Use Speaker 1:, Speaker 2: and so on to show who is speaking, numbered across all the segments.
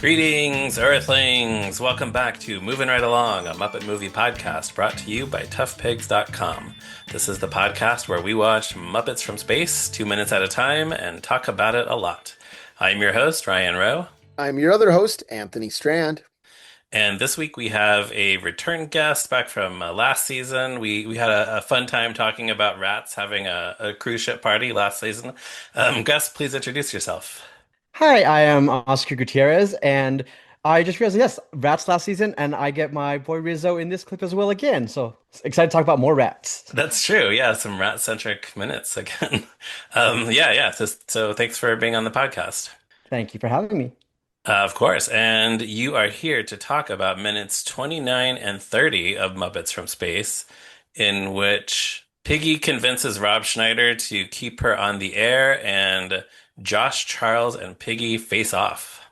Speaker 1: Greetings, Earthlings! Welcome back to Moving Right Along, a Muppet movie podcast brought to you by toughpigs.com. This is the podcast where we watch Muppets from Space 2 minutes at a time and talk about it a lot. I'm your host, Ryan Rowe,
Speaker 2: I'm your other host, Anthony Strand.
Speaker 1: and this week we have a return guest back from last season. We had a fun time talking about rats having a cruise ship party last season. Gus, please introduce yourself.
Speaker 3: Hi, I am Oscar Gutierrez, and I just realized, yes, rats last season, and I get my boy Rizzo in this clip as well again. So excited to talk about more rats.
Speaker 1: That's true. Yeah, some rat-centric minutes again. Yeah. So thanks for being on the podcast.
Speaker 3: Thank you for having me.
Speaker 1: Of course. And you are here to talk about minutes 29 and 30 of Muppets from Space, in which Piggy convinces Rob Schneider to keep her on the air, and Josh, Charles, and Piggy face off.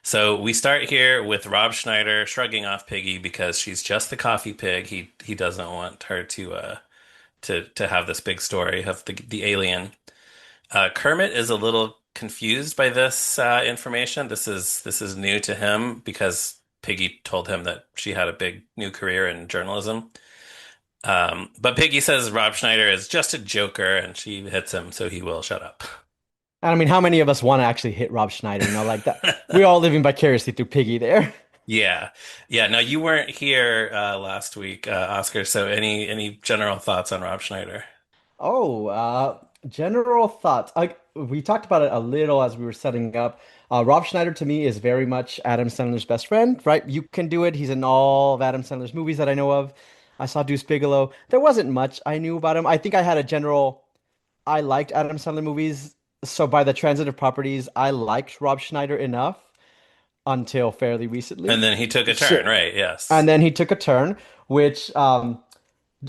Speaker 1: So we start here with Rob Schneider shrugging off Piggy because she's just the coffee pig. He doesn't want her to have this big story of the alien. Kermit is a little confused by this information. This is new to him because Piggy told him that she had a big new career in journalism. But Piggy says Rob Schneider is just a joker, and she hits him, so he will shut up.
Speaker 3: And I mean, how many of us want to actually hit Rob Schneider? Like that. We're all living vicariously through Piggy there.
Speaker 1: Yeah, yeah. Now you weren't here last week, Oscar. So any general thoughts on Rob Schneider?
Speaker 3: Oh, general thoughts. We talked about it a little as we were setting up. Rob Schneider to me is very much Adam Sandler's best friend, right? You Can Do It. He's in all of Adam Sandler's movies that I know of. I saw Deuce Bigelow. There wasn't much I knew about him. I think I had a general. I liked Adam Sandler movies, so by the transitive properties, I liked Rob Schneider enough until fairly
Speaker 1: And
Speaker 3: recently.
Speaker 1: then he took a turn,
Speaker 2: Sure.
Speaker 1: right? Yes.
Speaker 3: And then he took a turn, which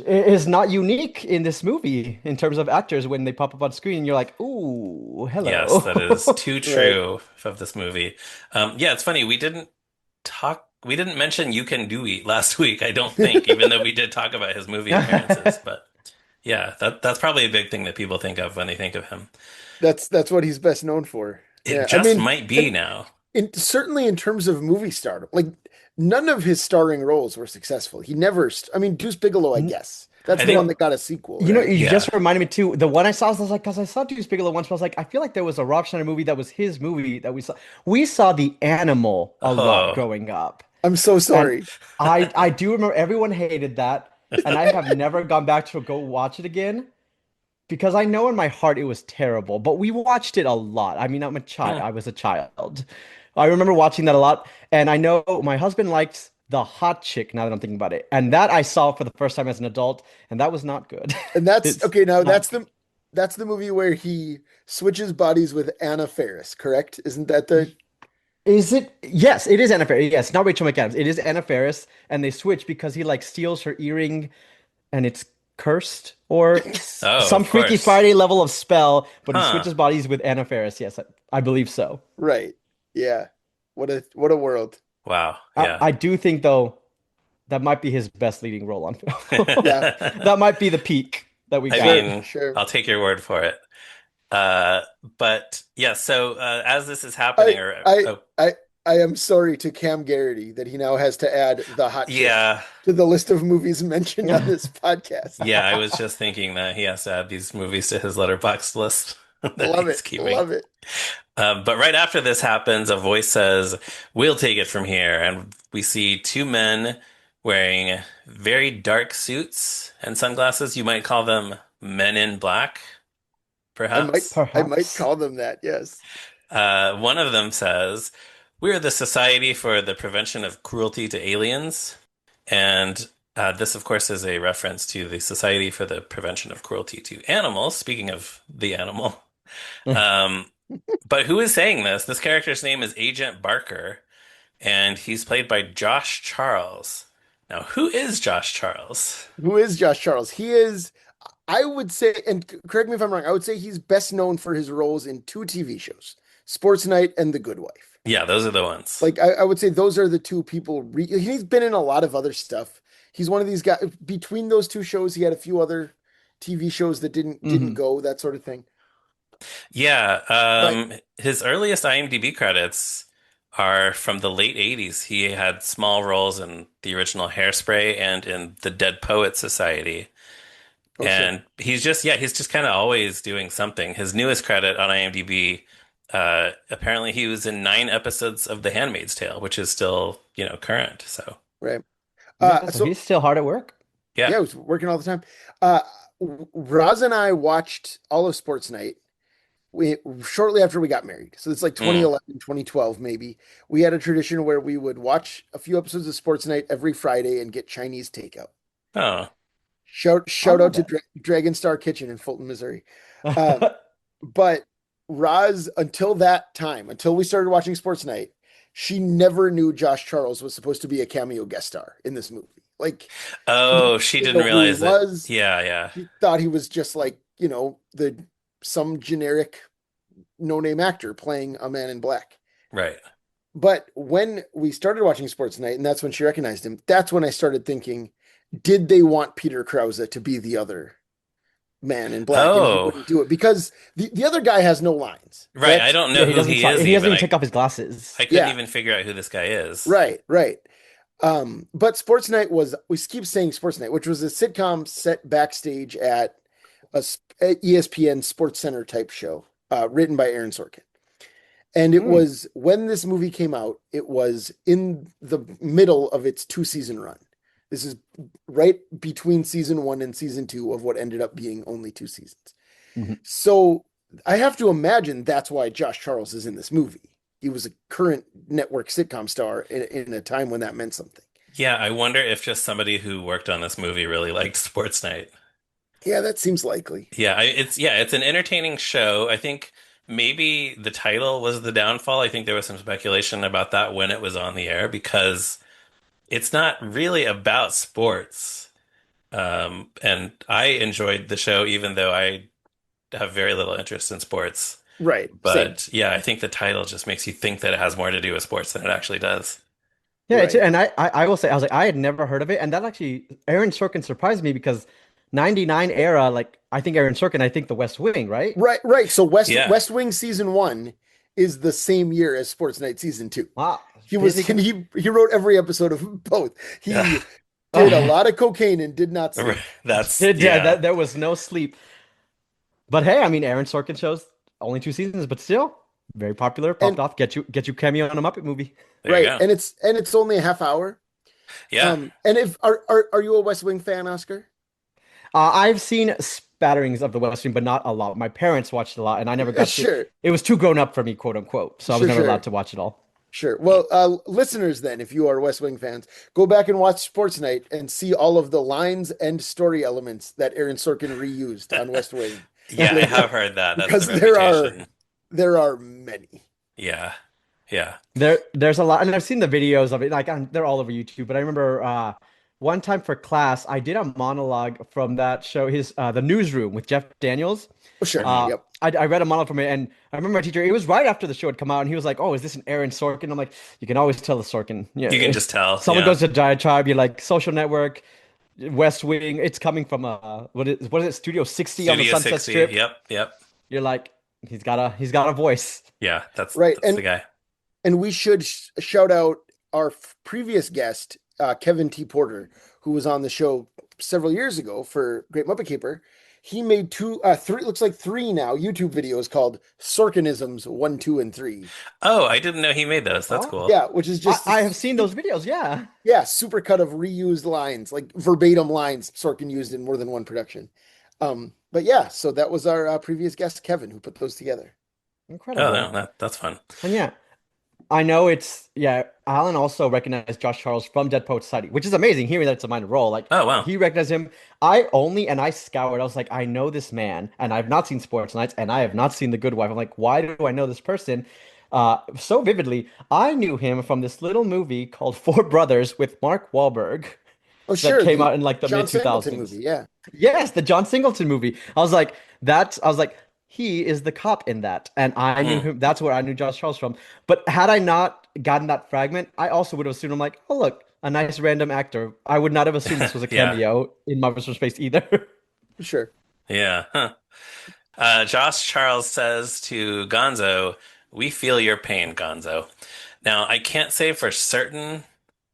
Speaker 3: is not unique in this movie in terms of actors when they pop up on screen. You're like, ooh,
Speaker 1: Yes, that is
Speaker 3: hello.
Speaker 1: too
Speaker 2: Right.
Speaker 1: true of this movie. Yeah, it's funny. We didn't mention You Can Do Eat last week, I don't think, even though we did talk about his movie appearances. But yeah, that's probably a big thing that people think of when they think of him.
Speaker 2: That's what he's best known for.
Speaker 1: It
Speaker 2: Yeah, I
Speaker 1: just
Speaker 2: mean,
Speaker 1: might be
Speaker 2: and
Speaker 1: now.
Speaker 2: certainly in terms of movie stardom, like none of his starring roles were successful. He never, I mean, Deuce Bigelow, I guess. That's
Speaker 1: I
Speaker 2: the one
Speaker 1: think,
Speaker 2: that got a sequel,
Speaker 3: You know,
Speaker 2: right?
Speaker 3: you
Speaker 1: yeah.
Speaker 3: just reminded me too. The one I saw, I was like, because I saw Deuce Bigelow once, but I was like, I feel like there was a Rob Schneider movie that was his movie that we saw. We saw The Animal a lot
Speaker 1: Oh,
Speaker 3: growing up.
Speaker 2: I'm so
Speaker 3: And
Speaker 2: sorry.
Speaker 3: I do remember everyone hated that, and I have never gone back to go watch it again because I know in my heart it was terrible. But we watched it a lot. I mean, I'm a child.
Speaker 1: huh.
Speaker 3: I was a child. I remember watching that a lot, and I know my husband liked the hot chick. Now that I'm thinking about it, and that I saw for the first time as an adult, and that was not good.
Speaker 2: And that's
Speaker 3: It's
Speaker 2: okay. Now
Speaker 3: not.
Speaker 2: that's the movie where he switches bodies with Anna Faris, correct? Isn't that the
Speaker 3: Is it? Yes, it is Anna Faris. Yes, not Rachel McAdams. It is Anna Faris, and they switch because he like steals her earring, and it's cursed or
Speaker 1: Oh,
Speaker 3: some
Speaker 1: of
Speaker 3: Freaky
Speaker 1: course.
Speaker 3: Friday level of spell. But he
Speaker 1: Huh.
Speaker 3: switches bodies with Anna Faris. Yes, I believe so.
Speaker 2: right? Yeah. What a world.
Speaker 1: Wow.
Speaker 3: I,
Speaker 1: Yeah.
Speaker 3: I do think though that might be his best leading role on film.
Speaker 2: Yeah,
Speaker 3: That might be the peak that we
Speaker 1: I
Speaker 3: got.
Speaker 2: sure,
Speaker 1: mean,
Speaker 2: sure.
Speaker 1: I'll take your word for it. But yeah, so as this is
Speaker 2: I
Speaker 1: happening, or
Speaker 2: I
Speaker 1: oh,
Speaker 2: I I am sorry to Cam Garrity that he now has to add the hot chick
Speaker 1: yeah,
Speaker 2: to the list of movies mentioned on this podcast.
Speaker 1: yeah, I was just thinking that he has to add these movies to his letterbox list that
Speaker 2: Love
Speaker 1: he's
Speaker 2: it.
Speaker 1: keeping.
Speaker 2: Love it.
Speaker 1: But right after this happens, a voice says, "We'll take it from here," and we see two men wearing very dark suits and sunglasses. You might call them Men in Black, perhaps.
Speaker 2: I might
Speaker 3: Perhaps.
Speaker 2: call them that. Yes.
Speaker 1: One of them says, "We're the Society for the Prevention of Cruelty to Aliens." And this, of course, is a reference to the Society for the Prevention of Cruelty to Animals. Speaking of the animal. Um, but who is saying this? This character's name is Agent Barker, and he's played by Josh Charles. Now, who is Josh Charles?
Speaker 2: Who is Josh Charles? He is, I would say, and correct me if I'm wrong, I would say he's best known for his roles in two TV shows, Sports Night and The Good Wife.
Speaker 1: Yeah, those are the ones.
Speaker 2: Like I would say those are the two people he's been in a lot of other stuff. He's one of these guys between those two shows, he had a few other TV shows that didn't
Speaker 3: Mhm.
Speaker 2: go, that sort of thing.
Speaker 1: Yeah,
Speaker 2: But
Speaker 1: his earliest IMDb credits are from the late 80s. He had small roles in the original Hairspray and in the Dead Poet Society.
Speaker 2: Oh shit.
Speaker 1: And he's just kind of always doing something. His newest credit on IMDb, apparently he was in 9 episodes of The Handmaid's Tale, which is still, current. So,
Speaker 2: Right.
Speaker 3: Yeah, so
Speaker 2: So
Speaker 3: he's still hard at work.
Speaker 1: yeah.
Speaker 2: yeah, I was working all the time. Uh, Roz and I watched all of Sports Night. We shortly after we got married. So it's like
Speaker 1: Mm.
Speaker 2: 2011, 2012 maybe. We had a tradition where we would watch a few episodes of Sports Night every Friday and get Chinese takeout.
Speaker 1: Oh.
Speaker 2: Shout
Speaker 3: Oh,
Speaker 2: out to
Speaker 3: that.
Speaker 2: Dragon Star Kitchen in Fulton, Missouri. Um, but Roz, until that time, until we started watching Sports Night, she never knew Josh Charles was supposed to be a cameo guest star in this movie. Like she
Speaker 1: Oh, she
Speaker 2: didn't
Speaker 1: didn't
Speaker 2: know who he
Speaker 1: realize that.
Speaker 2: was.
Speaker 1: Yeah, yeah.
Speaker 2: She thought he was just like, the some generic no-name actor playing a man in black.
Speaker 1: Right.
Speaker 2: But when we started watching Sports Night, and that's when she recognized him, that's when I started thinking, did they want Peter Krause to be the other man in black? And he
Speaker 1: Oh,
Speaker 2: wouldn't do it because the other guy has no lines,
Speaker 1: right. I
Speaker 2: correct?
Speaker 1: don't know
Speaker 3: Yeah, he
Speaker 1: who
Speaker 3: doesn't
Speaker 1: he
Speaker 3: talk.
Speaker 1: is
Speaker 3: He doesn't
Speaker 1: even.
Speaker 3: even take off his glasses.
Speaker 1: I couldn't
Speaker 2: Yeah,
Speaker 1: even figure out who this guy is.
Speaker 2: right, right. But Sports Night was, we keep saying Sports Night, which was a sitcom set backstage at a ESPN Sports Center type show, written by Aaron Sorkin. And it
Speaker 3: Mm,
Speaker 2: was when this movie came out, it was in the middle of its 2-season run. This is right between season one and season two of what ended up being only 2 seasons.
Speaker 3: mhm.
Speaker 2: So I have to imagine that's why Josh Charles is in this movie. He was a current network sitcom star in a time when that meant something.
Speaker 1: Yeah, I wonder if just somebody who worked on this movie really liked Sports Night.
Speaker 2: Yeah, that seems likely.
Speaker 1: It's an entertaining show. I think maybe the title was the downfall. I think there was some speculation about that when it was on the air because it's not really about sports. And I enjoyed the show even though I have very little interest in sports.
Speaker 2: Right. Same.
Speaker 1: But yeah, I think the title just makes you think that it has more to do with sports than it actually does.
Speaker 3: Yeah,
Speaker 2: Right.
Speaker 3: and I will say I was like I had never heard of it, and that actually Aaron Sorkin surprised me because '99 era, like I think Aaron Sorkin, I think The West Wing, right?
Speaker 2: Right. Right. So
Speaker 1: Yeah.
Speaker 2: West Wing season one is the same year as Sports Night season two.
Speaker 3: Wow,
Speaker 2: He was
Speaker 3: busy.
Speaker 2: and he wrote every episode of both.
Speaker 1: Yeah.
Speaker 2: He did a lot of cocaine and did not sleep.
Speaker 1: That's
Speaker 3: Yeah,
Speaker 1: yeah.
Speaker 3: that there was no sleep. But hey, I mean, Aaron Sorkin shows only 2 seasons, but still very popular. Popped
Speaker 2: And
Speaker 3: off. Get you cameo on a Muppet movie.
Speaker 1: There you
Speaker 2: right,
Speaker 1: go.
Speaker 2: and it's only a half hour.
Speaker 1: Yeah.
Speaker 2: And if are you a West Wing fan, Oscar?
Speaker 3: I've seen spatterings of The West Wing, but not a lot. My parents watched a lot, and I never got to.
Speaker 2: Sure,
Speaker 3: It was too grown up for me, quote unquote. So I was
Speaker 2: sure,
Speaker 3: never allowed
Speaker 2: sure,
Speaker 3: to watch it all.
Speaker 2: sure. Well, listeners, then, if you are West Wing fans, go back and watch Sports Night and see all of the lines and story elements that Aaron Sorkin reused on West Wing
Speaker 1: Yeah, I
Speaker 2: later,
Speaker 1: have heard that. That's the
Speaker 2: because
Speaker 1: reputation.
Speaker 2: there are many.
Speaker 1: Yeah. Yeah.
Speaker 3: There's a lot, and I've seen the videos of it. Like they're all over YouTube. But I remember one time for class, I did a monologue from that show, his the Newsroom with Jeff Daniels.
Speaker 2: Oh, sure.
Speaker 1: hmm
Speaker 2: Yep.
Speaker 3: I read a monologue from it, and I remember my teacher. It was right after the show had come out, and he was like, "Oh, is this an Aaron Sorkin?" I'm like, "You can always tell the Sorkin. Yeah,
Speaker 1: You can just tell.
Speaker 3: someone
Speaker 1: Yeah.
Speaker 3: goes to diatribe, you're like Social Network, West Wing. It's coming from what is it? Studio 60 on the
Speaker 1: Studio
Speaker 3: Sunset
Speaker 1: 60.
Speaker 3: Strip.
Speaker 1: Yep. Yep.
Speaker 3: You're like, he's got a voice.
Speaker 1: Yeah. That's
Speaker 2: Right.
Speaker 1: that's the guy.
Speaker 2: And we should shout out our previous guest, Kevin T. Porter, who was on the show several years ago for Great Muppet Caper. He made three, looks like three now, YouTube videos called Sorkinisms 1, 2, and 3.
Speaker 1: Oh, I didn't know he made those. That's
Speaker 3: Oh,
Speaker 1: cool.
Speaker 2: Yeah, which is
Speaker 3: I,
Speaker 2: just
Speaker 3: I have seen those videos. Yeah.
Speaker 2: yeah, super cut of reused lines, like verbatim lines Sorkin used in more than one production. But yeah, so that was our previous guest, Kevin, who put those together.
Speaker 1: Oh, no,
Speaker 3: Incredible.
Speaker 1: that's fun.
Speaker 3: And yeah, I know yeah. Alan also recognized Josh Charles from Dead Poet Society, which is amazing. Hearing that it's a minor role, like
Speaker 1: Oh, wow.
Speaker 3: he recognized him. I scoured. I was like, I know this man, and I've not seen Sports Nights, and I have not seen The Good Wife. I'm like, why do I know this person so vividly? I knew him from this little movie called Four Brothers with Mark Wahlberg
Speaker 2: Oh,
Speaker 3: that
Speaker 2: sure,
Speaker 3: came
Speaker 2: the
Speaker 3: out in like the
Speaker 2: John
Speaker 3: mid
Speaker 2: Singleton movie.
Speaker 3: 2000s.
Speaker 2: Yeah,
Speaker 3: Yes, the John Singleton movie. I was like, he is the cop in that. And I knew
Speaker 1: Hmm.
Speaker 3: him. That's where I knew Josh Charles from. But had I not gotten that fragment, I also would have assumed, I'm like, oh, look, a nice random actor. I would not have assumed this was a
Speaker 1: Yeah.
Speaker 3: cameo in Muppets from Space either.
Speaker 2: for sure.
Speaker 1: Yeah. Huh. Josh Charles says to Gonzo, "We feel your pain, Gonzo." Now, I can't say for certain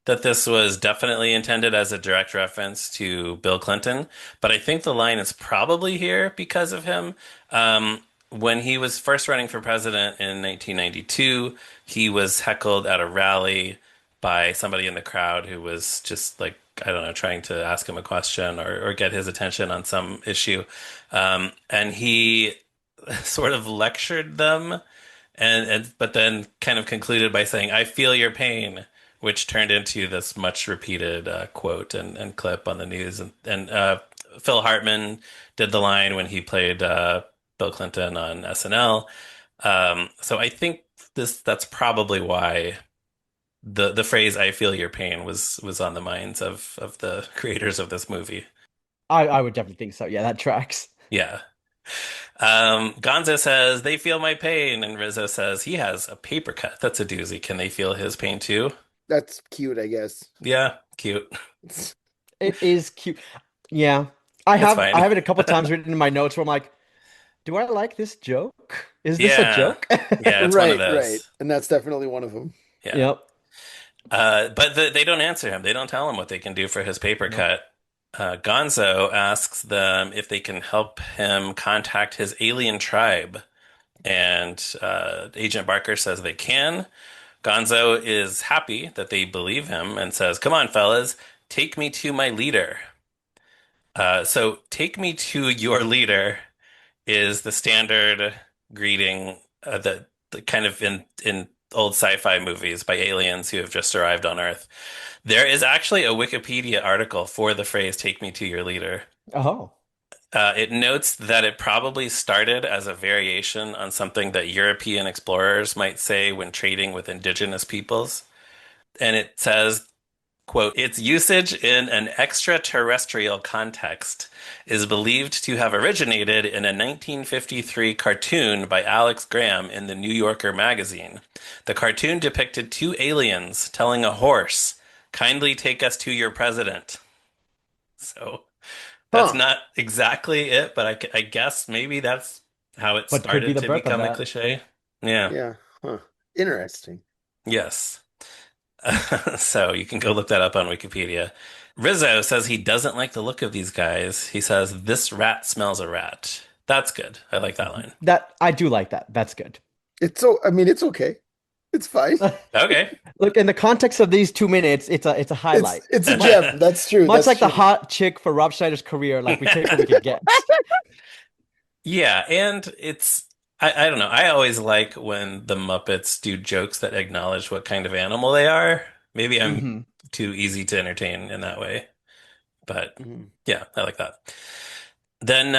Speaker 1: that this was definitely intended as a direct reference to Bill Clinton, but I think the line is probably here because of him. When he was first running for president in 1992, he was heckled at a rally by somebody in the crowd who was just like, I don't know, trying to ask him a question or get his attention on some issue. And he sort of lectured them and but then kind of concluded by saying, "I feel your pain," which turned into this much repeated quote and clip on the news. And Phil Hartman did the line when he played Bill Clinton on SNL. So I think that's probably why the phrase "I feel your pain" was on the minds of the creators of this movie.
Speaker 3: I would definitely think so. Yeah, that tracks.
Speaker 1: Yeah. Gonzo says they feel my pain, and Rizzo says he has a paper cut. That's a doozy. Can they feel his pain too?
Speaker 2: That's cute, I guess.
Speaker 1: Yeah, cute.
Speaker 3: It is cute. Yeah.
Speaker 1: It's
Speaker 3: I
Speaker 1: fine.
Speaker 3: have it a couple times written in my notes where I'm like, do I like this joke? Is this a
Speaker 1: Yeah,
Speaker 3: joke?
Speaker 1: yeah, it's one of
Speaker 2: Right, right.
Speaker 1: those.
Speaker 2: And that's definitely one of them.
Speaker 1: Yeah.
Speaker 3: Yep.
Speaker 1: But they don't answer him. They don't tell him what they can do for his paper
Speaker 3: Nope.
Speaker 1: cut. Gonzo asks them if they can help him contact his alien tribe, and Agent Barker says they can. Gonzo is happy that they believe him and says, "Come on, fellas, take me to my leader." So take me to your leader is the standard greeting the kind of in old sci-fi movies by aliens who have just arrived on Earth. There is actually a Wikipedia article for the phrase "take me to your leader."
Speaker 3: Oh.
Speaker 1: It notes that it probably started as a variation on something that European explorers might say when trading with indigenous peoples. And it says, quote, its usage in an extraterrestrial context is believed to have originated in a 1953 cartoon by Alex Graham in the New Yorker magazine. The cartoon depicted two aliens telling a horse, kindly take us to your president. So that's
Speaker 2: Huh.
Speaker 1: not exactly it, but I guess maybe that's how it
Speaker 3: But could be
Speaker 1: started
Speaker 3: the
Speaker 1: to
Speaker 3: birth of
Speaker 1: become a
Speaker 3: that.
Speaker 1: cliche. Yeah.
Speaker 2: Yeah. Huh. Interesting.
Speaker 1: Yes. So you can go look that up on Wikipedia. Rizzo says he doesn't like the look of these guys. He says, "This rat smells a rat." That's good. I like that
Speaker 3: Mhm.
Speaker 1: line.
Speaker 3: That I do like that. That's good.
Speaker 2: I mean, it's okay. It's fine.
Speaker 1: Okay.
Speaker 3: Look, in the context of these 2 minutes, it's a highlight.
Speaker 2: It's a gem. That's true.
Speaker 3: Much
Speaker 2: That's
Speaker 3: like the
Speaker 2: true.
Speaker 3: hot chick for Rob Schneider's career, like we take what we could get.
Speaker 1: Yeah, and I don't know. I always like when the Muppets do jokes that acknowledge what kind of animal they are. Maybe I'm
Speaker 3: Hmm.
Speaker 1: too easy to entertain in that way, but
Speaker 2: Mhm.
Speaker 1: yeah, I like that. Then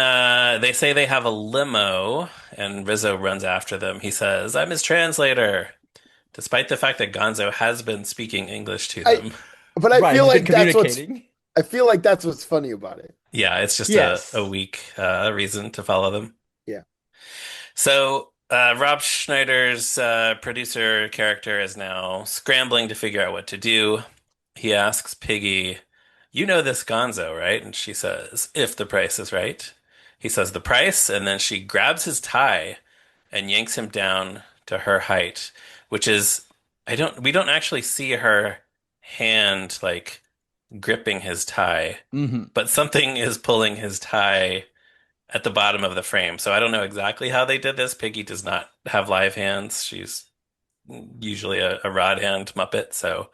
Speaker 1: they say they have a limo, and Rizzo runs after them. He says, "I'm his translator," despite the fact that Gonzo has been speaking English to
Speaker 2: I
Speaker 1: them.
Speaker 2: but I
Speaker 3: Right,
Speaker 2: feel
Speaker 3: he's been
Speaker 2: like
Speaker 3: communicating.
Speaker 2: I feel like that's what's funny about it.
Speaker 1: Yeah, it's just a
Speaker 3: Yes.
Speaker 1: weak reason to follow them.
Speaker 2: Yeah.
Speaker 1: So Rob Schneider's producer character is now scrambling to figure out what to do. He asks Piggy, "You know this Gonzo, right?" And she says, "If the price is right." He says the price, and then she grabs his tie and yanks him down to her height, which is we don't actually see her hand like gripping his tie,
Speaker 3: Hmm.
Speaker 1: but something is pulling his tie at the bottom of the frame. So I don't know exactly how they did this. Piggy does not have live hands. She's usually a rod hand Muppet. So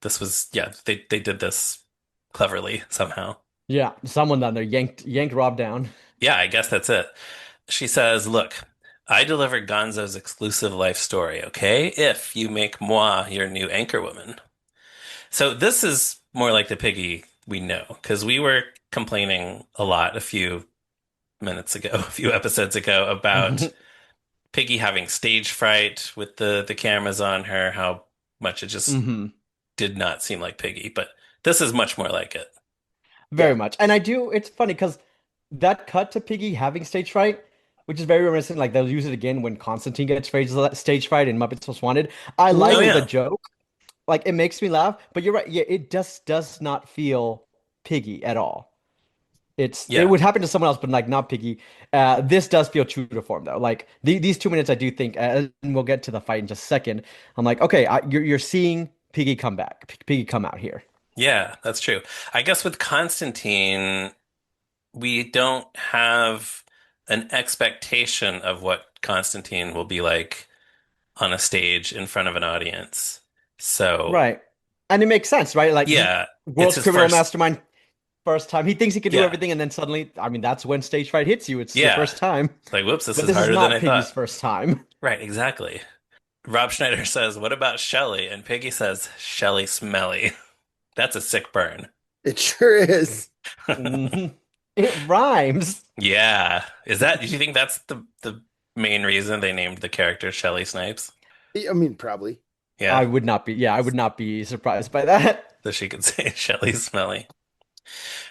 Speaker 1: this was, yeah, they did this cleverly somehow.
Speaker 3: Yeah, someone down there yanked Rob down.
Speaker 1: Yeah, I guess that's it. She says, "Look, I delivered Gonzo's exclusive life story, okay? If you make moi your new anchor woman." So this is more like the Piggy we know, because we were complaining a lot a few minutes ago, a few episodes ago, about Piggy having stage fright with the cameras on her, how much it just
Speaker 3: Hmm.
Speaker 1: did not seem like Piggy, but this is much more like it.
Speaker 2: Yeah.
Speaker 3: Very much. And I do, it's funny because that cut to Piggy having stage fright, which is very reminiscent, like they'll use it again when Constantine gets stage fright in Muppets Most Wanted. I
Speaker 1: Oh
Speaker 3: like
Speaker 2: Mm.
Speaker 3: the
Speaker 1: yeah.
Speaker 3: joke. Like it makes me laugh, but you're right. Yeah, it just does not feel Piggy at all. It
Speaker 1: Yeah.
Speaker 3: would happen to someone else, but like not Piggy. This does feel true to form though. Like these 2 minutes, I do think, and we'll get to the fight in just a second. I'm like, okay, you're seeing Piggy come back, Piggy come out here.
Speaker 1: Yeah, that's true. I guess with Constantine, we don't have an expectation of what Constantine will be like on a stage in front of an audience. So,
Speaker 3: Right. And it makes sense, right? Like
Speaker 1: yeah, it's
Speaker 3: world's
Speaker 1: his
Speaker 3: criminal
Speaker 1: first.
Speaker 3: mastermind first time. He thinks he can do
Speaker 1: Yeah.
Speaker 3: everything, and then suddenly, I mean, that's when stage fright hits you. It's your
Speaker 1: Yeah.
Speaker 3: first time.
Speaker 1: It's like, whoops, this
Speaker 3: But
Speaker 1: is
Speaker 3: this is
Speaker 1: harder than
Speaker 3: not
Speaker 1: I thought.
Speaker 3: Piggy's first time.
Speaker 1: Right, exactly. Rob Schneider says, "What about Shelley?" And Piggy says, "Shelley Smelly." That's a sick burn.
Speaker 2: It sure is.
Speaker 3: Mhm. It rhymes.
Speaker 1: Yeah. Do you think that's the main reason they named the character Shelley Snipes?
Speaker 2: I mean, probably.
Speaker 1: Yeah.
Speaker 3: I would not be surprised by that.
Speaker 1: So she could say Shelley Smelly.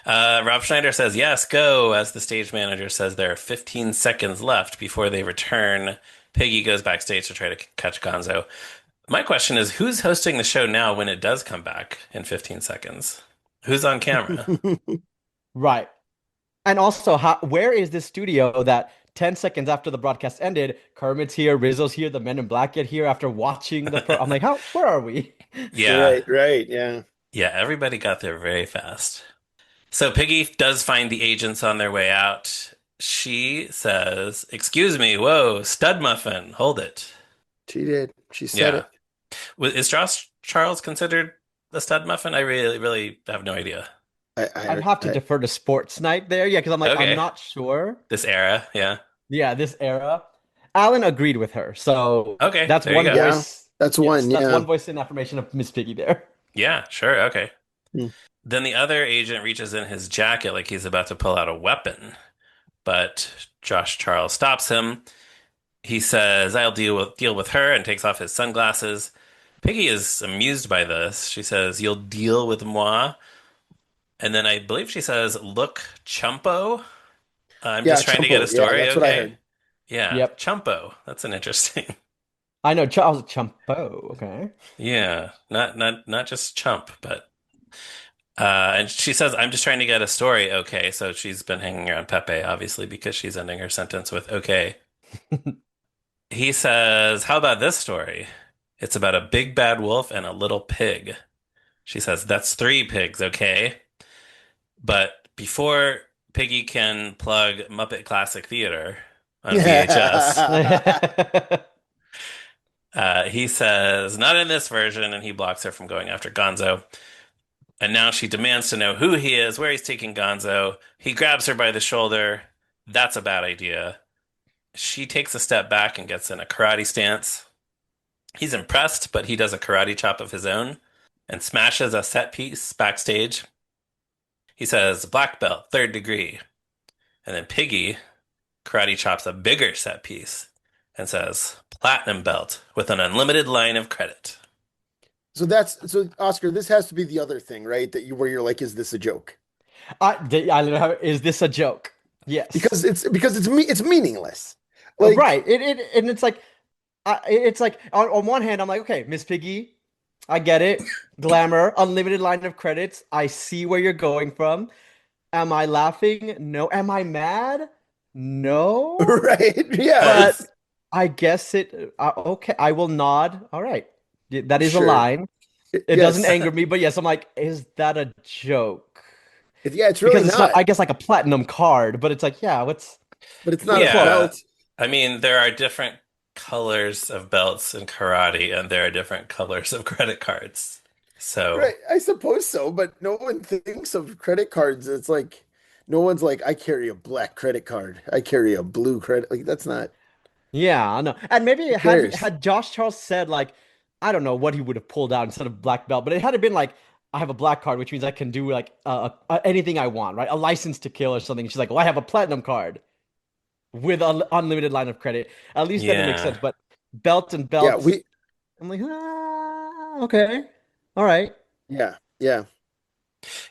Speaker 1: Rob Schneider says, yes, go. As the stage manager says, there are 15 seconds left before they return. Piggy goes backstage to try to catch Gonzo. My question is, who's hosting the show now when it does come back in 15 seconds? Who's on camera?
Speaker 3: Right. And also, where is this studio that 10 seconds after the broadcast ended, Kermit's here, Rizzo's here, the Men in Black get here after watching I'm like, where are we?
Speaker 1: Yeah.
Speaker 2: Right, right, yeah.
Speaker 1: Yeah, everybody got there very fast. So Piggy does find the agents on their way out. She says, excuse me, whoa, stud muffin, hold it.
Speaker 2: She did. She said
Speaker 1: Yeah.
Speaker 2: it.
Speaker 1: Is Josh Charles considered a stud muffin? I really, really have no idea.
Speaker 3: I'd have to
Speaker 2: I
Speaker 3: defer to Sports Night there. Yeah, because I'm like, I'm
Speaker 1: Okay.
Speaker 3: not sure.
Speaker 1: This era, yeah.
Speaker 3: Yeah, this era. Alan agreed with her. So
Speaker 1: Okay,
Speaker 3: that's
Speaker 1: there you
Speaker 3: one
Speaker 1: go.
Speaker 2: yeah,
Speaker 3: voice.
Speaker 2: that's
Speaker 3: Yes,
Speaker 2: one.
Speaker 3: that's
Speaker 2: Yeah.
Speaker 3: one voice in affirmation of Miss Piggy there.
Speaker 1: Yeah, sure, okay.
Speaker 2: Hmm.
Speaker 1: Then the other agent reaches in his jacket like he's about to pull out a weapon, but Josh Charles stops him. He says, I'll deal with her, and takes off his sunglasses. Piggy is amused by this. She says, you'll deal with moi. And then I believe she says, look, Chumpo. I'm
Speaker 2: Yeah,
Speaker 1: just trying to get a
Speaker 2: Chumpo. Yeah,
Speaker 1: story,
Speaker 2: that's what I
Speaker 1: okay?
Speaker 2: heard.
Speaker 1: Yeah,
Speaker 3: Yep.
Speaker 1: Chumpo. That's an interesting.
Speaker 3: I know Charles Chumpo. Okay.
Speaker 1: Yeah, not just chump, but and she says, I'm just trying to get a story, okay? So she's been hanging around Pepe, obviously, because she's ending her sentence with okay. He says, how about this story? It's about a big bad wolf and a little pig. She says, that's three pigs, okay? But before Piggy can plug Muppet Classic Theater on VHS, he says, not in this version, and he blocks her from going after Gonzo. And now she demands to know who he is, where he's taking Gonzo. He grabs her by the shoulder. That's a bad idea. She takes a step back and gets in a karate stance. He's impressed, but he does a karate chop of his own and smashes a set piece backstage. He says, black belt, third degree. And then Piggy karate chops a bigger set piece and says, platinum belt with an unlimited line of credit.
Speaker 2: So Oscar, this has to be the other thing, right? That you where you're like, is this a joke?
Speaker 3: I literally is this a joke? Yes.
Speaker 2: Because it's meaningless. Like,
Speaker 3: Right. And it's like on one hand, I'm like, okay, Miss Piggy, I get it. Glamour, unlimited line of credits. I see where you're going from. Am I laughing? No. Am I mad? No.
Speaker 2: right? Yeah,
Speaker 3: But
Speaker 2: it's
Speaker 3: I guess okay, I will nod. All right. That is a
Speaker 2: sure.
Speaker 3: line. It doesn't
Speaker 2: Yes.
Speaker 3: anger me, but yes, I'm like, is that a joke?
Speaker 2: Yeah, it's really
Speaker 3: Because it's not,
Speaker 2: not.
Speaker 3: I guess, like a platinum card, but it's like, yeah, what's
Speaker 2: But it's not
Speaker 3: pretty
Speaker 2: a
Speaker 1: Yeah,
Speaker 3: close.
Speaker 2: belt.
Speaker 1: I mean, there are different colors of belts in karate, and there are different colors of credit cards. So,
Speaker 2: Right. I suppose so, but no one thinks of credit cards. It's like no one's like, I carry a black credit card. I carry a blue credit. Like that's not
Speaker 3: Yeah, I know. And maybe
Speaker 2: who cares?
Speaker 3: had Josh Charles said like, I don't know what he would have pulled out instead of black belt, but it had been like, I have a black card, which means I can do like anything I want, right? A license to kill or something. She's like, well, I have a platinum card with an unlimited line of credit. At least then it makes
Speaker 1: yeah.
Speaker 3: sense. But belt and
Speaker 2: Yeah,
Speaker 3: belts,
Speaker 2: we
Speaker 3: I'm like, okay, all right.
Speaker 2: yeah, yeah.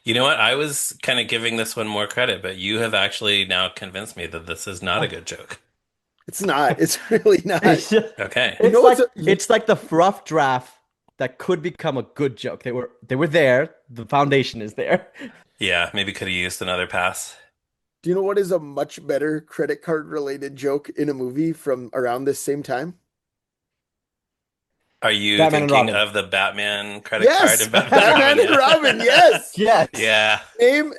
Speaker 1: You know what? I was kind of giving this one more credit, but you have actually now convinced me that this is not a good joke.
Speaker 2: It's not. It's really not.
Speaker 3: It's just,
Speaker 1: Okay.
Speaker 2: You know what's
Speaker 3: it's like the rough draft that could become a good joke. They were there. The foundation is there.
Speaker 1: Yeah, maybe could have used another pass.
Speaker 2: Do you know what is a much better credit card related joke in a movie from around this same time?
Speaker 1: Are you
Speaker 3: Batman and
Speaker 1: thinking
Speaker 3: Robin.
Speaker 1: of the Batman credit card in
Speaker 2: Yes,
Speaker 1: Batman and
Speaker 2: Batman
Speaker 1: Robin?
Speaker 2: and Robin.
Speaker 1: Yeah.
Speaker 2: Yes.
Speaker 3: Yes.
Speaker 1: Yeah.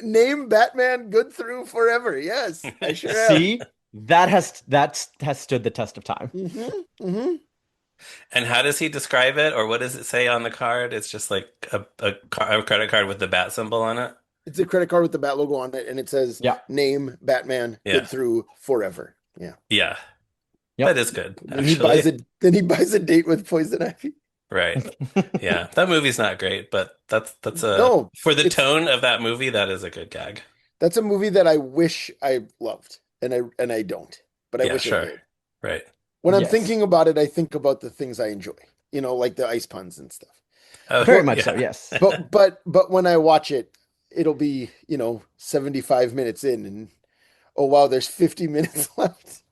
Speaker 2: Name Batman good through forever. Yes, I sure have.
Speaker 3: See, that has stood the test of time.
Speaker 2: Hmm.
Speaker 1: And how does he describe it, or what does it say on the card? It's just like a credit card with the bat symbol on it.
Speaker 2: It's a credit card with the bat logo on it, and it says
Speaker 3: Yeah.
Speaker 2: name Batman good
Speaker 1: Yeah.
Speaker 2: through forever. Yeah.
Speaker 1: Yeah. That
Speaker 3: Yep.
Speaker 1: is good,
Speaker 2: Then he buys
Speaker 1: actually.
Speaker 2: a then he buys a date with Poison Ivy.
Speaker 1: Right. Yeah. That movie's not great, but that's a
Speaker 2: No,
Speaker 1: for the
Speaker 2: it's
Speaker 1: tone of that movie, that is a good gag.
Speaker 2: that's a movie that I wish I loved, and I don't, but I
Speaker 1: Yeah,
Speaker 2: wish I
Speaker 1: sure.
Speaker 2: did.
Speaker 1: Right.
Speaker 2: When I'm
Speaker 3: Yes.
Speaker 2: thinking about it, I think about the things I enjoy, like the ice puns and stuff.
Speaker 1: Oh,
Speaker 3: Very
Speaker 2: But
Speaker 3: much so,
Speaker 1: yeah.
Speaker 3: yes.
Speaker 2: but when I watch it, it'll be, 75 minutes in and oh wow, there's 50 minutes left.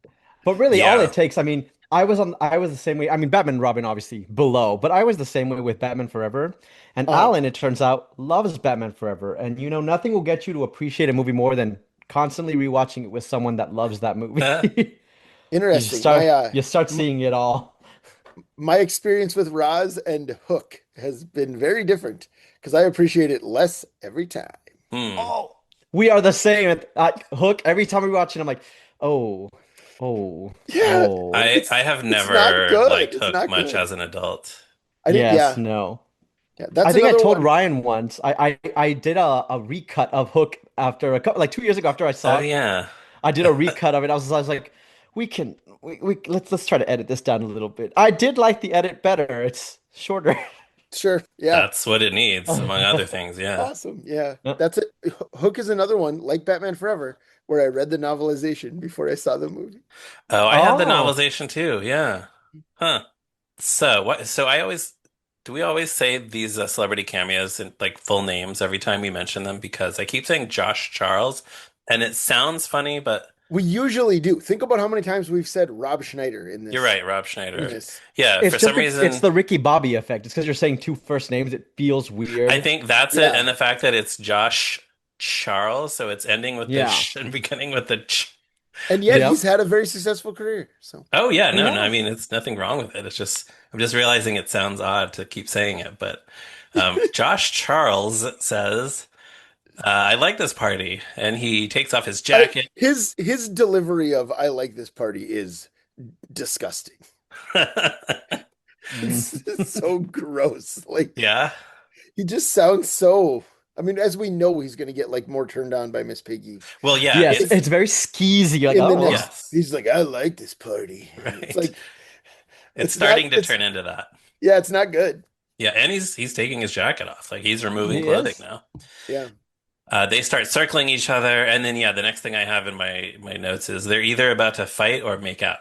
Speaker 3: But really, all
Speaker 1: Yeah.
Speaker 3: it takes, I mean, I was the same way. I mean, Batman and Robin obviously below, but I was the same way with Batman Forever. And
Speaker 2: Uh-huh.
Speaker 3: Alan, it turns out, loves Batman Forever. And nothing will get you to appreciate a movie more than constantly rewatching it with someone that loves that movie.
Speaker 2: Interesting.
Speaker 3: You start seeing it all.
Speaker 2: My experience with Roz and Hook has been very different because I appreciate it less every time.
Speaker 1: Hmm.
Speaker 3: Oh, we are the same. Hook, every time we watch it, I'm like, oh, oh,
Speaker 2: Yeah,
Speaker 3: oh.
Speaker 1: I
Speaker 2: it's
Speaker 1: have
Speaker 2: it's not
Speaker 1: never
Speaker 2: good.
Speaker 1: liked
Speaker 2: It's
Speaker 1: Hook
Speaker 2: not
Speaker 1: much
Speaker 2: good.
Speaker 1: as an adult.
Speaker 2: I did,
Speaker 3: Yes,
Speaker 2: yeah,
Speaker 3: no.
Speaker 2: yeah.
Speaker 3: I
Speaker 2: That's
Speaker 3: think I
Speaker 2: another
Speaker 3: told
Speaker 2: one.
Speaker 3: Ryan once. I did a recut of Hook after a couple like 2 years ago after I
Speaker 1: Oh
Speaker 3: saw it.
Speaker 1: yeah.
Speaker 3: I did a recut of it. I was like, we let's try to edit this down a little bit. I did like the edit better. It's shorter.
Speaker 2: Sure, yeah,
Speaker 1: That's what it needs, among other things. Yeah.
Speaker 2: awesome, yeah. That's it. Hook is another one like Batman Forever, where I read the novelization before I saw the movie.
Speaker 1: Oh, I have the
Speaker 3: Oh,
Speaker 1: novelization too. Yeah. Huh. So what? So I always do we always say these celebrity cameos and like full names every time we mention them because I keep saying Josh Charles and it sounds funny, but
Speaker 2: We usually do. Think about how many times we've said Rob Schneider in
Speaker 1: you're
Speaker 2: this.
Speaker 1: right, Rob
Speaker 2: In
Speaker 1: Schneider.
Speaker 2: this,
Speaker 1: Yeah,
Speaker 3: it's
Speaker 1: for some
Speaker 3: just it's
Speaker 1: reason
Speaker 3: the Ricky Bobby effect. It's because you're saying two first names. It feels
Speaker 1: I
Speaker 3: weird.
Speaker 1: think that's it,
Speaker 2: yeah,
Speaker 1: and the fact that it's Josh Charles, so it's ending with the
Speaker 3: Yeah.
Speaker 1: sh and beginning with the ch.
Speaker 2: and yet he's
Speaker 3: Yep.
Speaker 2: had a very successful career. So
Speaker 1: Oh yeah,
Speaker 3: He
Speaker 1: no, I mean
Speaker 3: has.
Speaker 1: it's nothing wrong with it. It's just I'm just realizing it sounds odd to keep saying it, but Josh Charles says, "I like this party," and he takes off his jacket.
Speaker 2: his delivery of "I like this party" is disgusting.
Speaker 3: Mm.
Speaker 2: It's so gross. Like
Speaker 1: Yeah.
Speaker 2: he just sounds so. I mean, as we know, he's going to get like more turned on by Miss Piggy.
Speaker 1: Well, yeah,
Speaker 3: Yes,
Speaker 1: it's
Speaker 3: it's very skeezy. You're like,
Speaker 2: In the
Speaker 3: oh,
Speaker 2: next,
Speaker 1: yes,
Speaker 2: he's like, "I like this party." It's
Speaker 1: right.
Speaker 2: like
Speaker 1: It's
Speaker 2: it's not.
Speaker 1: starting to
Speaker 2: It's
Speaker 1: turn into that.
Speaker 2: yeah, it's not good.
Speaker 1: Yeah, and he's taking his jacket off. Like he's removing
Speaker 3: he
Speaker 1: clothing
Speaker 3: is.
Speaker 1: now.
Speaker 2: Yeah.
Speaker 1: They start circling each other, and then yeah, the next thing I have in my notes is they're either about to fight or make out.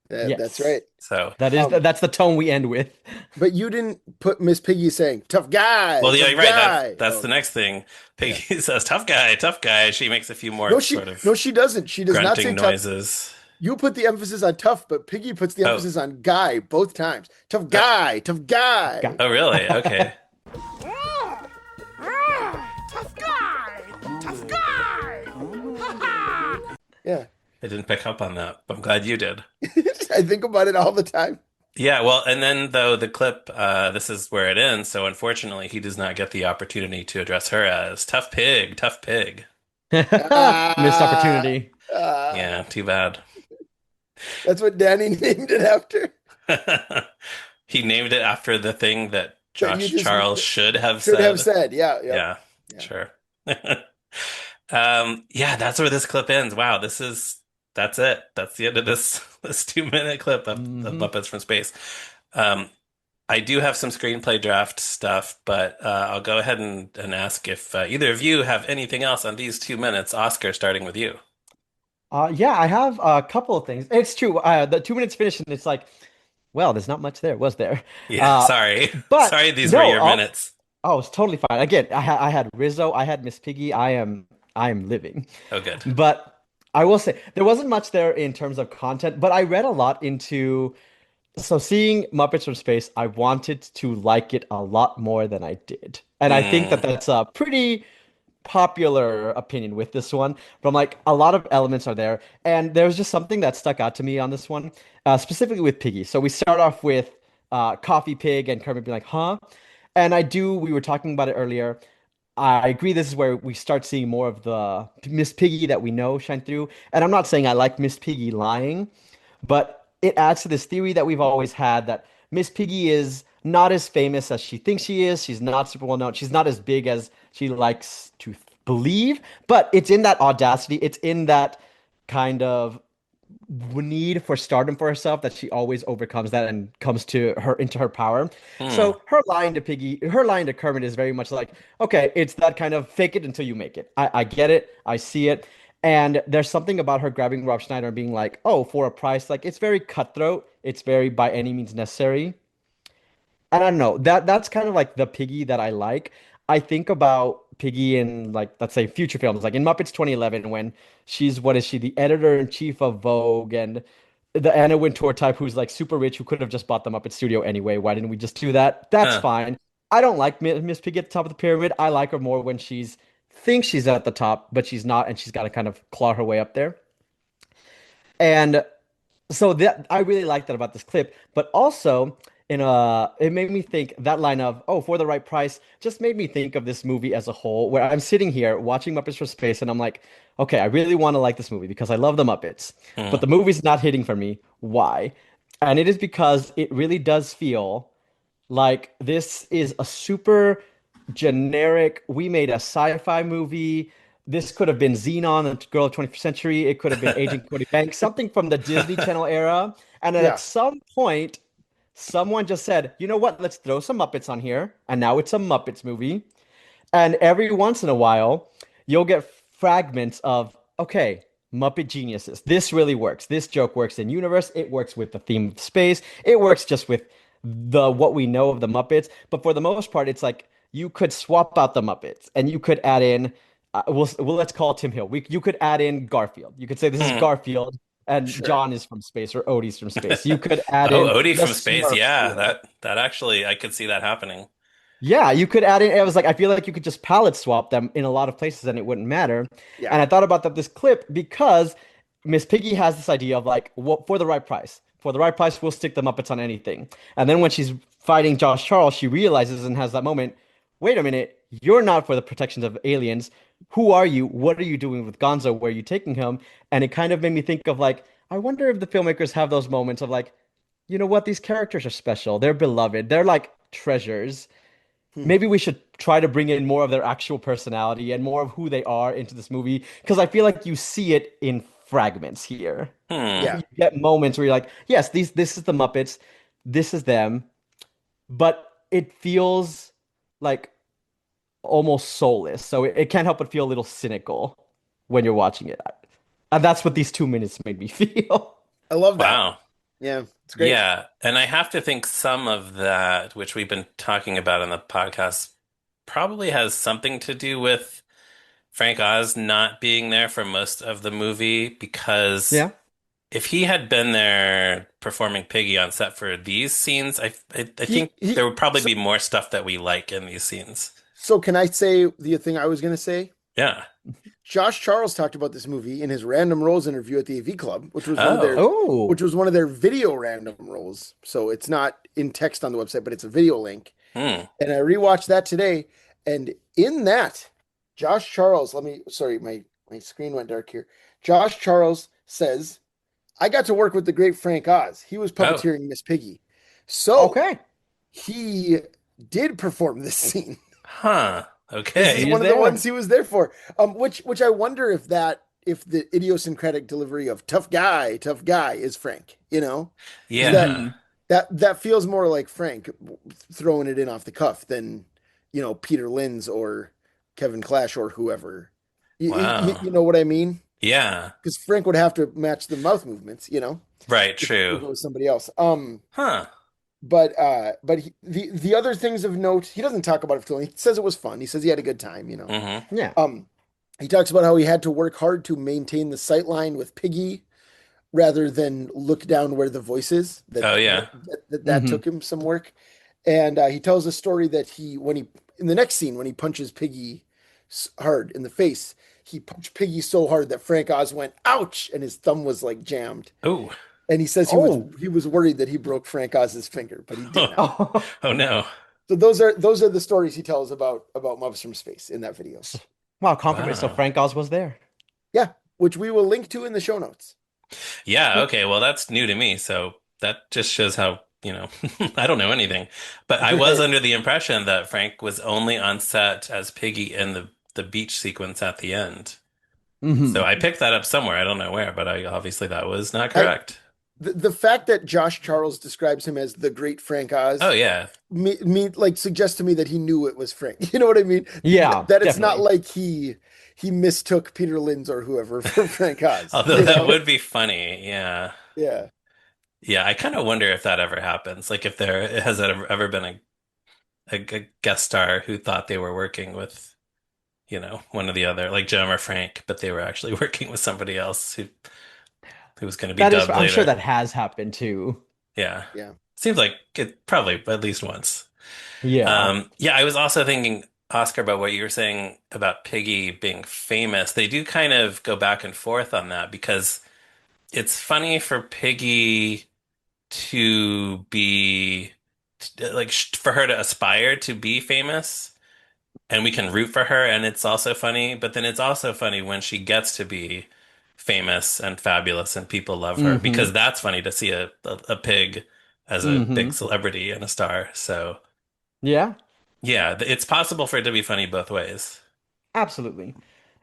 Speaker 2: That's
Speaker 3: Yes.
Speaker 2: right.
Speaker 1: So,
Speaker 3: That's the tone we end with.
Speaker 2: But you didn't put Miss Piggy saying "tough guy,
Speaker 1: well, yeah,
Speaker 2: tough
Speaker 1: you're right. That's
Speaker 2: guy."
Speaker 1: that's
Speaker 2: Oh
Speaker 1: the
Speaker 2: no,
Speaker 1: next thing.
Speaker 2: yeah.
Speaker 1: Piggy says, "Tough guy, tough guy." She makes a few more
Speaker 2: No, she
Speaker 1: sort of
Speaker 2: no, she doesn't. She does not say
Speaker 1: grunting
Speaker 2: tough.
Speaker 1: noises.
Speaker 2: You put the emphasis on tough, but Piggy puts the
Speaker 1: Oh,
Speaker 2: emphasis on guy both times. Tough
Speaker 1: uh,
Speaker 2: guy, tough guy.
Speaker 1: oh, really? Okay.
Speaker 4: Tough guy! Tough guy! Ha ha!
Speaker 2: Yeah.
Speaker 1: I didn't pick up on that, but I'm glad you did.
Speaker 2: I think about it all the time.
Speaker 1: Yeah, well, and then though the clip, this is where it ends. So unfortunately, he does not get the opportunity to address her as tough pig, tough pig.
Speaker 3: Missed
Speaker 2: Ah,
Speaker 3: opportunity.
Speaker 1: Yeah, too bad.
Speaker 2: that's what Danny named it after.
Speaker 1: He named it after the thing that
Speaker 2: That you
Speaker 1: Josh
Speaker 2: just
Speaker 1: Charles should have
Speaker 2: should have
Speaker 1: said.
Speaker 2: said. Yeah, yep.
Speaker 1: Yeah,
Speaker 2: Yeah.
Speaker 1: sure. Yeah, that's where this clip ends. Wow, that's it. That's the end of this this 2 minute clip of
Speaker 3: Hmm.
Speaker 1: Muppets from Space. Um, I do have some screenplay draft stuff, but I'll go ahead and ask if either of you have anything else on these 2 minutes. Oscar, starting with you.
Speaker 3: Yeah, I have a couple of things. It's true. The 2 minutes finished, and it's like, well, there's not much there, was there?
Speaker 1: Yeah,
Speaker 3: Uh,
Speaker 1: sorry.
Speaker 3: but
Speaker 1: Sorry, these were
Speaker 3: no,
Speaker 1: your minutes.
Speaker 3: oh, it's totally fine. Again, I had Rizzo, I had Miss Piggy. I am living.
Speaker 1: Oh, good.
Speaker 3: But I will say there wasn't much there in terms of content, but I read a lot into so seeing Muppets from Space, I wanted to like it a lot more than I did. And I think that
Speaker 1: Mm,
Speaker 3: that's a pretty popular opinion with this one from like a lot of elements are there. And there's just something that stuck out to me on this one, specifically with Piggy. So we start off with Coffee Pig and Kermit being like, huh? And we were talking about it earlier. I agree. This is where we start seeing more of the Miss Piggy that we know shine through. And I'm not saying I like Miss Piggy lying, but it adds to this theory that we've always had that Miss Piggy is not as famous as she thinks she is. She's not super well known. She's not as big as she likes to believe, but it's in that audacity. It's in that kind of need for stardom for herself that she always overcomes that and comes to her into her power.
Speaker 1: Hmm.
Speaker 3: So her line to Kermit is very much like, okay, it's that kind of fake it until you make it. I get it, I see it. And there's something about her grabbing Rob Schneider and being like, oh, for a price, like it's very cutthroat, it's very by any means necessary. And I don't know, that's kind of like the Piggy that I like. I think about Piggy in like let's say future films, like in Muppets 2011 when she's what is she, the editor-in-chief of Vogue and the Anna Wintour type who's like super rich who could have just bought the Muppet Studio anyway. Why didn't we just do that? That's
Speaker 1: Huh.
Speaker 3: fine. I don't like Miss Piggy at the top of the pyramid. I like her more when she's thinks she's at the top, but she's not, and she's got to kind of claw her way up there. And so that I really like that about this clip, but also it made me think that line of "oh, for the right price" just made me think of this movie as a whole, where I'm sitting here watching Muppets from Space, and I'm like, okay, I really want to like this movie because I love the Muppets, but
Speaker 1: Hmm.
Speaker 3: the movie's not hitting for me. Why? And it is because it really does feel like this is a super generic. We made a sci-fi movie. This could have been Xenon, the Girl of 21st Century. It could have been Agent Cody Banks, something from the Disney Channel era. And then at
Speaker 2: Yeah.
Speaker 3: some point, someone just said, you know what? Let's throw some Muppets on here. And now it's a Muppets movie. And every once in a while, you'll get fragments of, okay, Muppet geniuses. This really works. This joke works in universe. It works with the theme of space. It works just with the what we know of the Muppets. But for the most part, it's like you could swap out the Muppets and you could add in, let's call Tim Hill. You could add in Garfield. You could say this is
Speaker 1: Hmm.
Speaker 3: Garfield and
Speaker 2: Sure.
Speaker 3: John is from space or Odie's from space. You could add
Speaker 1: Oh,
Speaker 3: in
Speaker 1: Odie
Speaker 3: the
Speaker 1: from Space.
Speaker 3: Smurfs
Speaker 1: Yeah,
Speaker 3: here.
Speaker 1: that actually I could see that happening.
Speaker 3: Yeah, you could add in. It was like I feel like you could just palette swap them in a lot of places and it wouldn't matter.
Speaker 2: Yeah.
Speaker 3: And I thought about that this clip because Miss Piggy has this idea of like, what for the right price. For the right price, we'll stick the Muppets on anything. And then when she's fighting Josh Charles, she realizes and has that moment, wait a minute, you're not for the protection of aliens. Who are you? What are you doing with Gonzo? Where are you taking him? And it kind of made me think of like, I wonder if the filmmakers have those moments of like, you know what, these characters are special. They're beloved. They're like treasures.
Speaker 2: Hmm.
Speaker 3: Maybe we should try to bring in more of their actual personality and more of who they are into this movie because I feel like you see it in fragments here.
Speaker 1: Hmm.
Speaker 2: Yeah.
Speaker 3: You get moments where you're like, yes, this is the Muppets, this is them, but it feels like almost soulless. So it can't help but feel a little cynical when you're watching it. And that's what these 2 minutes made me feel.
Speaker 2: I love that.
Speaker 1: Wow.
Speaker 2: Yeah. It's great.
Speaker 1: Yeah, and I have to think some of that, which we've been talking about in the podcast, probably has something to do with Frank Oz not being there for most of the movie because
Speaker 3: Yeah.
Speaker 1: if he had been there performing Piggy on set for these scenes, I think there would probably
Speaker 2: So,
Speaker 1: be more stuff that we like in these scenes.
Speaker 2: so can I say the thing I was going to say?
Speaker 1: Yeah.
Speaker 2: Josh Charles talked about this movie in his Random Roles interview at the AV Club,
Speaker 1: Oh.
Speaker 3: Oh,
Speaker 2: which was one of their video random rolls. So it's not in text on the website, but it's a video link.
Speaker 1: Hmm.
Speaker 2: And I rewatched that today, and in that, Josh Charles, sorry, my screen went dark here. Josh Charles says, "I got to work with the great Frank Oz. He was
Speaker 1: Oh.
Speaker 2: puppeteering Miss Piggy, so
Speaker 3: okay.
Speaker 2: he did perform this scene.
Speaker 1: Huh.
Speaker 2: This is
Speaker 3: He
Speaker 1: Okay.
Speaker 3: is
Speaker 2: one of the
Speaker 3: there.
Speaker 2: ones he was there for. Which I wonder if the idiosyncratic delivery of tough guy is Frank, because
Speaker 1: Yeah.
Speaker 2: that feels more like Frank throwing it in off the cuff than Peter Linz or Kevin Clash or whoever.
Speaker 1: Wow.
Speaker 2: You know what I mean?
Speaker 1: Yeah.
Speaker 2: Because Frank would have to match the mouth movements,
Speaker 1: Right.
Speaker 2: if
Speaker 1: True.
Speaker 2: it was somebody else.
Speaker 1: Huh.
Speaker 2: But the other things of note, he doesn't talk about it till he says it was fun. He says he had a good time.
Speaker 1: Hmm.
Speaker 3: Yeah.
Speaker 2: Um, he talks about how he had to work hard to maintain the sight line with Piggy rather than look down where the voice is. That
Speaker 1: Oh,
Speaker 2: that,
Speaker 1: yeah.
Speaker 2: that
Speaker 3: Hmm.
Speaker 2: took him some work. And he tells a story that in the next scene when he punches Piggy hard in the face. He punched Piggy so hard that Frank Oz went, ouch, and his thumb was like jammed.
Speaker 1: Oh,
Speaker 2: And he says
Speaker 3: Oh.
Speaker 2: he was worried that he broke Frank Oz's finger, but he did not.
Speaker 3: Oh.
Speaker 1: oh no.
Speaker 2: So those are the stories he tells about Muppets from Space in that video.
Speaker 3: Wow, confirmation. So
Speaker 1: Wow.
Speaker 3: Frank Oz was there.
Speaker 2: Yeah, which we will link to in the show notes.
Speaker 1: Yeah, okay. Well, that's new to me. So that just shows how, I don't know anything. But I was
Speaker 2: Right.
Speaker 1: under the impression that Frank was only on set as Piggy in the beach sequence at the end. So
Speaker 3: Hmm.
Speaker 1: I picked that up somewhere. I don't know where, but I obviously that was not
Speaker 2: I
Speaker 1: correct.
Speaker 2: the fact that Josh Charles describes him as the great Frank
Speaker 1: Oh
Speaker 2: Oz
Speaker 1: yeah.
Speaker 2: me like suggests to me that he knew it was Frank. You know what I mean?
Speaker 3: Yeah,
Speaker 2: That it's not
Speaker 3: definitely.
Speaker 2: like he mistook Peter Linz or whoever for Frank Oz.
Speaker 1: Although
Speaker 2: You
Speaker 1: that
Speaker 2: know?
Speaker 1: would be funny. Yeah.
Speaker 2: Yeah.
Speaker 1: Yeah, I kind of wonder if that ever happens. Like if there has ever been a guest star who thought they were working with, one of the other, like Jim or Frank, but they were actually working with somebody else who was going to be
Speaker 3: That is,
Speaker 1: dubbed
Speaker 3: I'm sure
Speaker 1: later.
Speaker 3: that has happened too.
Speaker 1: Yeah.
Speaker 2: Yeah.
Speaker 1: Seems like it probably at least once.
Speaker 3: Yeah.
Speaker 1: Yeah, I was also thinking, Oscar, about what you were saying about Piggy being famous. They do kind of go back and forth on that because it's funny for Piggy to be like for her to aspire to be famous and we can root for her and it's also funny, but then it's also funny when she gets to be famous and fabulous and people love her
Speaker 3: Hmm.
Speaker 1: because that's funny to see a pig as a big
Speaker 3: Hmm.
Speaker 1: celebrity and a star. So
Speaker 3: Yeah,
Speaker 1: yeah, it's possible for it to be funny both ways.
Speaker 3: absolutely.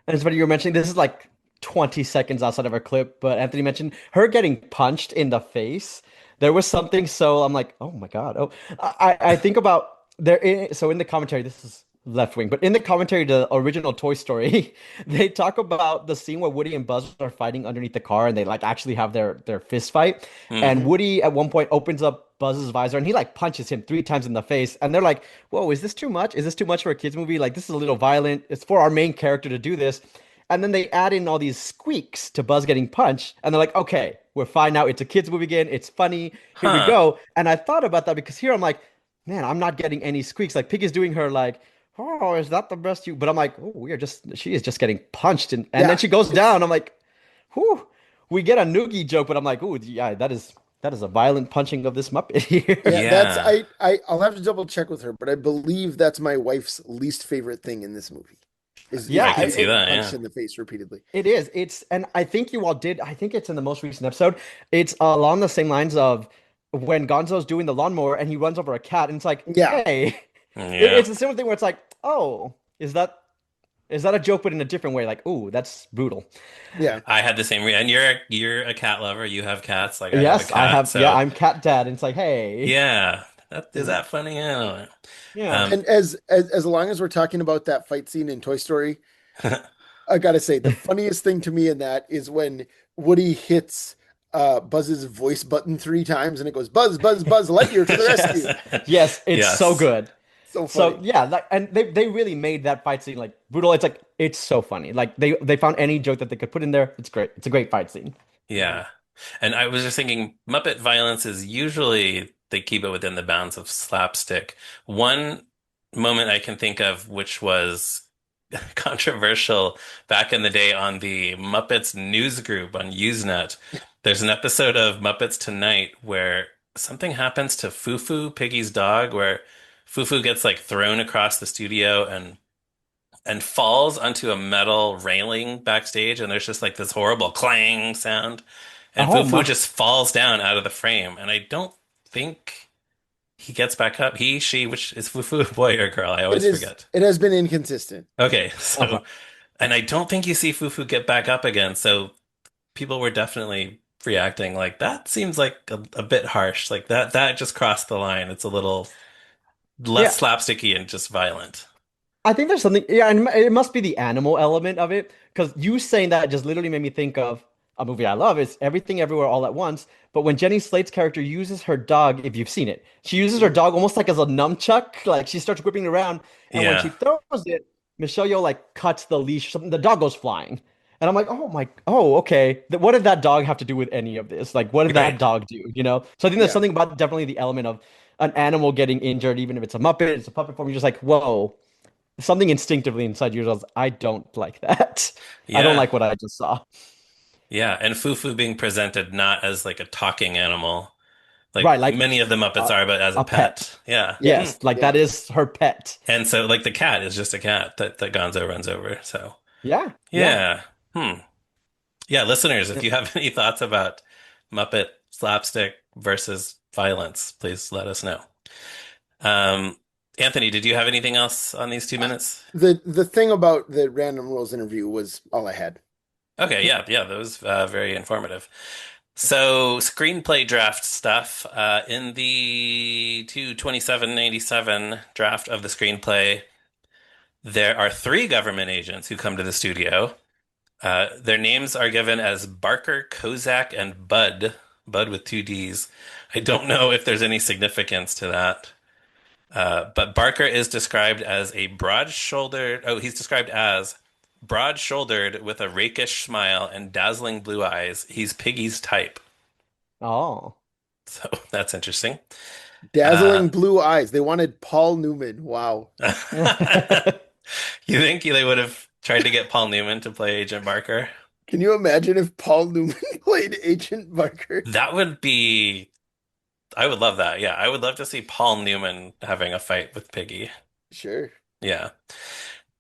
Speaker 3: And it's funny you were mentioning this is like 20 seconds outside of our clip, but Anthony mentioned her getting punched in the face. There was something so I'm like, oh my God. Oh, I think about so in the commentary, this is left wing, but in the commentary, the original Toy Story, they talk about the scene where Woody and Buzz are fighting underneath the car and they like actually have their fist fight. And
Speaker 1: Hmm.
Speaker 3: Woody at one point opens up Buzz's visor and he like punches him 3 times in the face. And they're like, whoa, is this too much? Is this too much for a kids movie? Like, this is a little violent. It's for our main character to do this. And then they add in all these squeaks to Buzz getting punched. And they're like, okay, we're fine now. It's a kids movie again. It's funny. Here we
Speaker 1: Huh.
Speaker 3: go. And I thought about that because here I'm like, man, I'm not getting any squeaks. Like Pig is doing her like, oh, is that the best you? But I'm like, oh, she is just getting punched. And then
Speaker 2: Yeah.
Speaker 3: she goes
Speaker 2: It's
Speaker 3: down. I'm like, whew. We get a noogie joke, but I'm like, oh, yeah, that is a violent punching of this Muppet here.
Speaker 2: yeah, that's
Speaker 1: Yeah.
Speaker 2: I'll have to double check with her, but I believe that's my wife's least favorite thing in this movie. Is
Speaker 1: I
Speaker 3: Yeah,
Speaker 1: can
Speaker 2: Pig
Speaker 1: see
Speaker 2: getting
Speaker 1: that,
Speaker 2: punched
Speaker 1: yeah.
Speaker 2: in the face repeatedly.
Speaker 3: it is. And I think you all did. I think it's in the most recent episode. It's along the same lines of when Gonzo's doing the lawnmower and he runs over a cat, and it's like,
Speaker 2: Yeah.
Speaker 3: hey,
Speaker 1: Yeah.
Speaker 3: it's a similar thing where it's like, oh, is that a joke, but in a different way? Like, ooh, that's brutal.
Speaker 2: Yeah.
Speaker 1: I had the same and you're a cat lover. You have cats, like I have a
Speaker 3: Yes, I
Speaker 1: cat.
Speaker 3: have. Yeah,
Speaker 1: So
Speaker 3: I'm cat dad, and it's like, hey,
Speaker 1: yeah, that is
Speaker 2: Yeah.
Speaker 1: that funny? I don't know.
Speaker 3: yeah.
Speaker 2: And as long as we're talking about that fight scene in Toy Story, I gotta say the funniest thing to me in that is when Woody hits Buzz's voice button 3 times and it goes Buzz, Buzz, Buzz, Lightyear to the
Speaker 1: Yes.
Speaker 2: rescue.
Speaker 3: Yes, it's so
Speaker 1: Yes.
Speaker 3: good.
Speaker 2: So
Speaker 3: So
Speaker 2: funny.
Speaker 3: yeah, like, and they really made that fight scene like brutal. It's like it's so funny. Like they found any joke that they could put in there. It's great. It's a great fight scene.
Speaker 2: Mhm.
Speaker 1: Yeah. And I was just thinking Muppet violence is usually they keep it within the bounds of slapstick. One moment I can think of which was controversial back in the day on the Muppets news group on Usenet. There's an episode of Muppets Tonight where something happens to Fufu, Piggy's dog, where Fufu gets like thrown across the studio and falls onto a metal railing backstage, and there's just like this horrible clang sound, and
Speaker 3: Oh
Speaker 1: Fufu
Speaker 3: my.
Speaker 1: just falls down out of the frame, and I don't think he gets back up. He, she, which is Fufu a boy or girl? I always forget.
Speaker 2: It has been inconsistent.
Speaker 1: Okay,
Speaker 3: Okay.
Speaker 1: so, and I don't think you see Fufu get back up again, so people were definitely reacting like that seems like a bit harsh. Like that just crossed the line. It's a little
Speaker 3: Yeah,
Speaker 1: less slapsticky and just violent.
Speaker 3: I think there's something. Yeah, and it must be the animal element of it because you saying that just literally made me think of a movie I love. It's Everything Everywhere All at Once. But when Jenny Slate's character uses her dog, if you've seen it, she uses her
Speaker 2: Mhm.
Speaker 3: dog almost like as a nunchuck. Like she starts whipping it around, and when she
Speaker 1: Yeah,
Speaker 3: throws it, Michelle Yeoh like cuts the leash or something. The dog goes flying. And I'm like, oh, okay. What did that dog have to do with any of this? Like, what did that
Speaker 1: right.
Speaker 3: dog do? So I think there's
Speaker 2: Yeah.
Speaker 3: something about definitely the element of an animal getting injured, even if it's a Muppet, it's a puppet form. You're just like, whoa, something instinctively inside you goes, I don't like that. I don't
Speaker 1: Yeah.
Speaker 3: like what I just saw.
Speaker 1: Yeah. And Fufu being presented not as like a talking animal, like
Speaker 3: Right, like
Speaker 1: many of the Muppets
Speaker 3: uh,
Speaker 1: are, but as a
Speaker 3: a pet.
Speaker 1: pet. Yeah. Hmm.
Speaker 2: Yes,
Speaker 3: Yes, like
Speaker 2: yeah.
Speaker 3: that is her pet.
Speaker 1: And so like the cat is just a cat that Gonzo runs over. So
Speaker 3: Yeah, yeah.
Speaker 1: yeah. Hmm. Yeah, listeners, if you have any thoughts about Muppet slapstick versus violence, please let us know. Um, Anthony, did you have anything else on these 2 minutes?
Speaker 2: The thing about the Random Rules interview was all I had.
Speaker 1: Okay, yeah, yeah, that was very informative. So, screenplay draft stuff. In the 22797 draft of the screenplay, there are three government agents who come to the studio. Their names are given as Barker, Kozak, and Bud. Bud with two D's. I don't know if there's any significance to that. But Barker is described as a broad-shouldered, oh, he's described as broad-shouldered with a rakish smile and dazzling blue eyes. He's Piggy's type.
Speaker 3: Oh.
Speaker 1: So that's interesting. Uh,
Speaker 2: Dazzling blue eyes. They wanted Paul Newman. Wow.
Speaker 1: you think they would have tried to get Paul Newman to play Agent Barker?
Speaker 2: Can you imagine if Paul Newman played Agent Barker?
Speaker 1: That would be, I would love that. Yeah, I would love to see Paul Newman having a fight with Piggy.
Speaker 2: Sure.
Speaker 1: Yeah.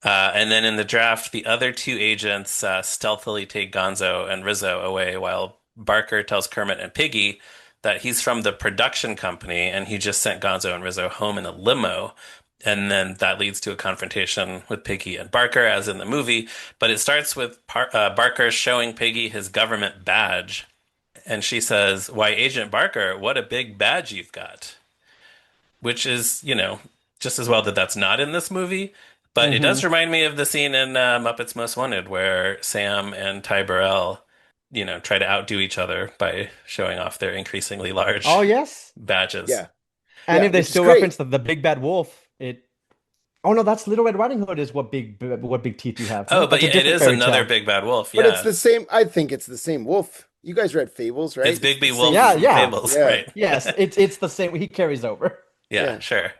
Speaker 1: And then in the draft, the other two agents stealthily take Gonzo and Rizzo away while Barker tells Kermit and Piggy that he's from the production company and he just sent Gonzo and Rizzo home in a limo. And then that leads to a confrontation with Piggy and Barker, as in the movie. But it starts with Barker showing Piggy his government badge. And she says, "Why, Agent Barker, what a big badge you've got." Which is, just as well that that's not in this movie. But it
Speaker 3: Hmm.
Speaker 1: does remind me of the scene in Muppets Most Wanted where Sam and Ty Burrell, try to outdo each other by showing off their increasingly
Speaker 3: Oh,
Speaker 1: large
Speaker 3: yes.
Speaker 1: badges.
Speaker 2: Yeah.
Speaker 3: And
Speaker 2: Yeah,
Speaker 3: if they
Speaker 2: which is
Speaker 3: still
Speaker 2: great.
Speaker 3: reference the big bad wolf, it oh no, that's Little Red Riding Hood is what big teeth you have.
Speaker 1: Oh, but
Speaker 3: That's a
Speaker 1: yeah, it
Speaker 3: different
Speaker 1: is
Speaker 3: fairy
Speaker 1: another
Speaker 3: tale.
Speaker 1: big bad wolf.
Speaker 2: But it's
Speaker 1: Yeah.
Speaker 2: the same. I think it's the same wolf. You guys read Fables,
Speaker 1: It's
Speaker 2: right? It's the
Speaker 1: Bigby
Speaker 2: same
Speaker 1: Wolf
Speaker 3: Yeah,
Speaker 1: from
Speaker 3: yeah.
Speaker 2: wolf.
Speaker 1: Fables,
Speaker 2: Yeah.
Speaker 1: right?
Speaker 3: Yes, it's the same. He carries over.
Speaker 1: Yeah,
Speaker 2: Yeah.
Speaker 1: sure.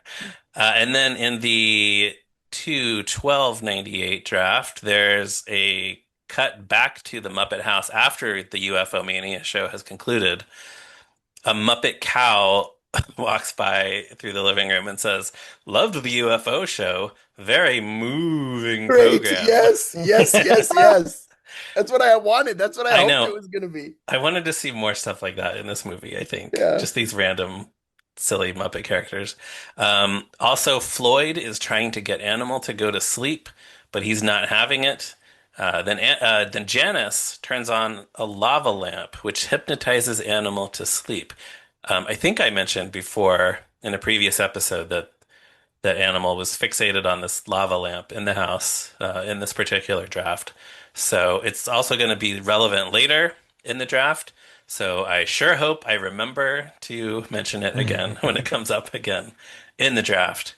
Speaker 1: And then in the 2/12/98 draft, there's a cut back to the Muppet House after the UFO Mania show has concluded. A Muppet cow walks by through the living room and says, "Loved the UFO show. Very moving
Speaker 2: Great.
Speaker 1: program."
Speaker 2: Yes. Yes. Yes. Yes. That's what I wanted. That's what I
Speaker 1: I
Speaker 2: hoped it
Speaker 1: know.
Speaker 2: was going to be.
Speaker 1: I wanted to see more stuff like that in this movie, I think.
Speaker 2: Yeah.
Speaker 1: Just these random silly Muppet characters. Also, Floyd is trying to get Animal to go to sleep, but he's not having it. Then Janice turns on a lava lamp, which hypnotizes Animal to sleep. I think I mentioned before in a previous episode that Animal was fixated on this lava lamp in the house in this particular draft. So it's also going to be relevant later in the draft. So I sure hope I remember to mention it again when it comes up again in the draft.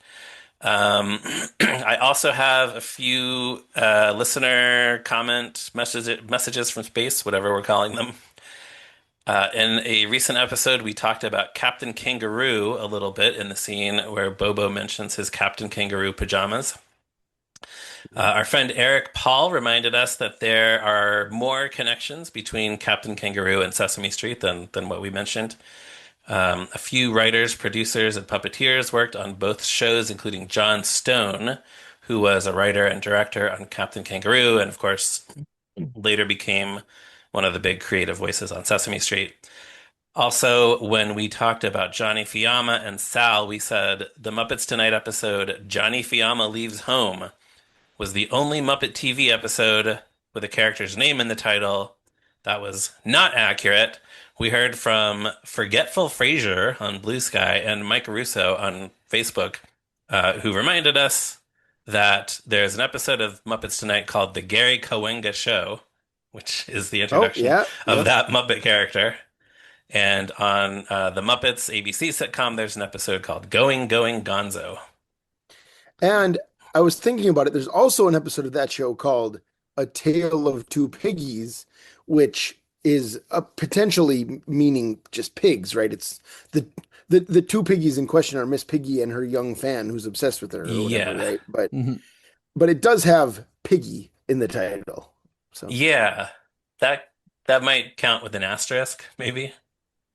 Speaker 1: Um, I also have a few listener comment messages from space, whatever we're calling them. In a recent episode, we talked about Captain Kangaroo a little bit in the scene where Bobo mentions his Captain Kangaroo pajamas. Our friend Eric Paul reminded us that there are more connections between Captain Kangaroo and Sesame Street than what we mentioned. A few writers, producers, and puppeteers worked on both shows, including John Stone, who was a writer and director on Captain Kangaroo, and of course, later became one of the big creative voices on Sesame Street. Also, when we talked about Johnny Fiamma and Sal, we said the Muppets Tonight episode, Johnny Fiamma Leaves Home, was the only Muppet TV episode with a character's name in the title. That was not accurate. We heard from Forgetful Frasier on Blue Sky and Mike Russo on Facebook, who reminded us that there's an episode of Muppets Tonight called The Gary Coenga Show, which is the
Speaker 2: Oh,
Speaker 1: introduction
Speaker 2: yeah.
Speaker 1: of
Speaker 2: Yep.
Speaker 1: that Muppet character. And on the Muppets ABC sitcom, there's an episode called Going, Going Gonzo.
Speaker 2: And I was thinking about it. There's also an episode of that show called A Tale of Two Piggies, which is potentially meaning just pigs, right? It's the two piggies in question are Miss Piggy and her young fan who's obsessed with her or whatever,
Speaker 1: Yeah.
Speaker 2: right? But
Speaker 3: Mhm.
Speaker 2: but it does have Piggy in the title. So
Speaker 1: Yeah, that that might count with an asterisk, maybe.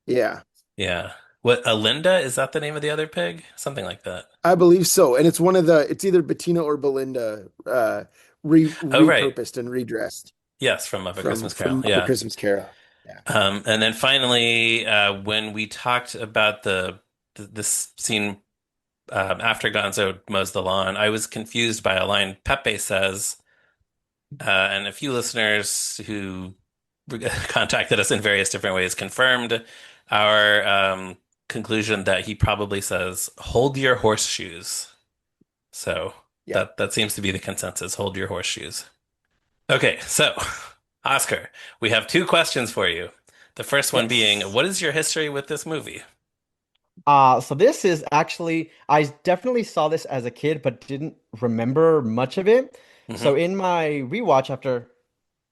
Speaker 2: yeah,
Speaker 1: Yeah. What, Alinda? Is that the name of the other pig? Something like that.
Speaker 2: I believe so. And it's one of the it's either Bettina or Belinda
Speaker 1: Oh, right.
Speaker 2: repurposed and redressed
Speaker 1: Yes, from Muppet
Speaker 2: from
Speaker 1: Christmas Carol.
Speaker 2: Muppet
Speaker 1: Yeah.
Speaker 2: Christmas Carol. Yeah.
Speaker 1: And then finally, when we talked about this scene after Gonzo mows the lawn, I was confused by a line Pepe says, and a few listeners who contacted us in various different ways confirmed our conclusion that he probably says, "Hold your horseshoes." So
Speaker 2: Yeah.
Speaker 1: that seems to be the consensus. Hold your horseshoes. Okay, so Oscar, we have two questions for you. The first one being,
Speaker 2: Yes.
Speaker 1: what is your history with this movie?
Speaker 3: So this is actually, I definitely saw this as a kid, but didn't remember much of it. So
Speaker 1: Hmm.
Speaker 3: in my rewatch after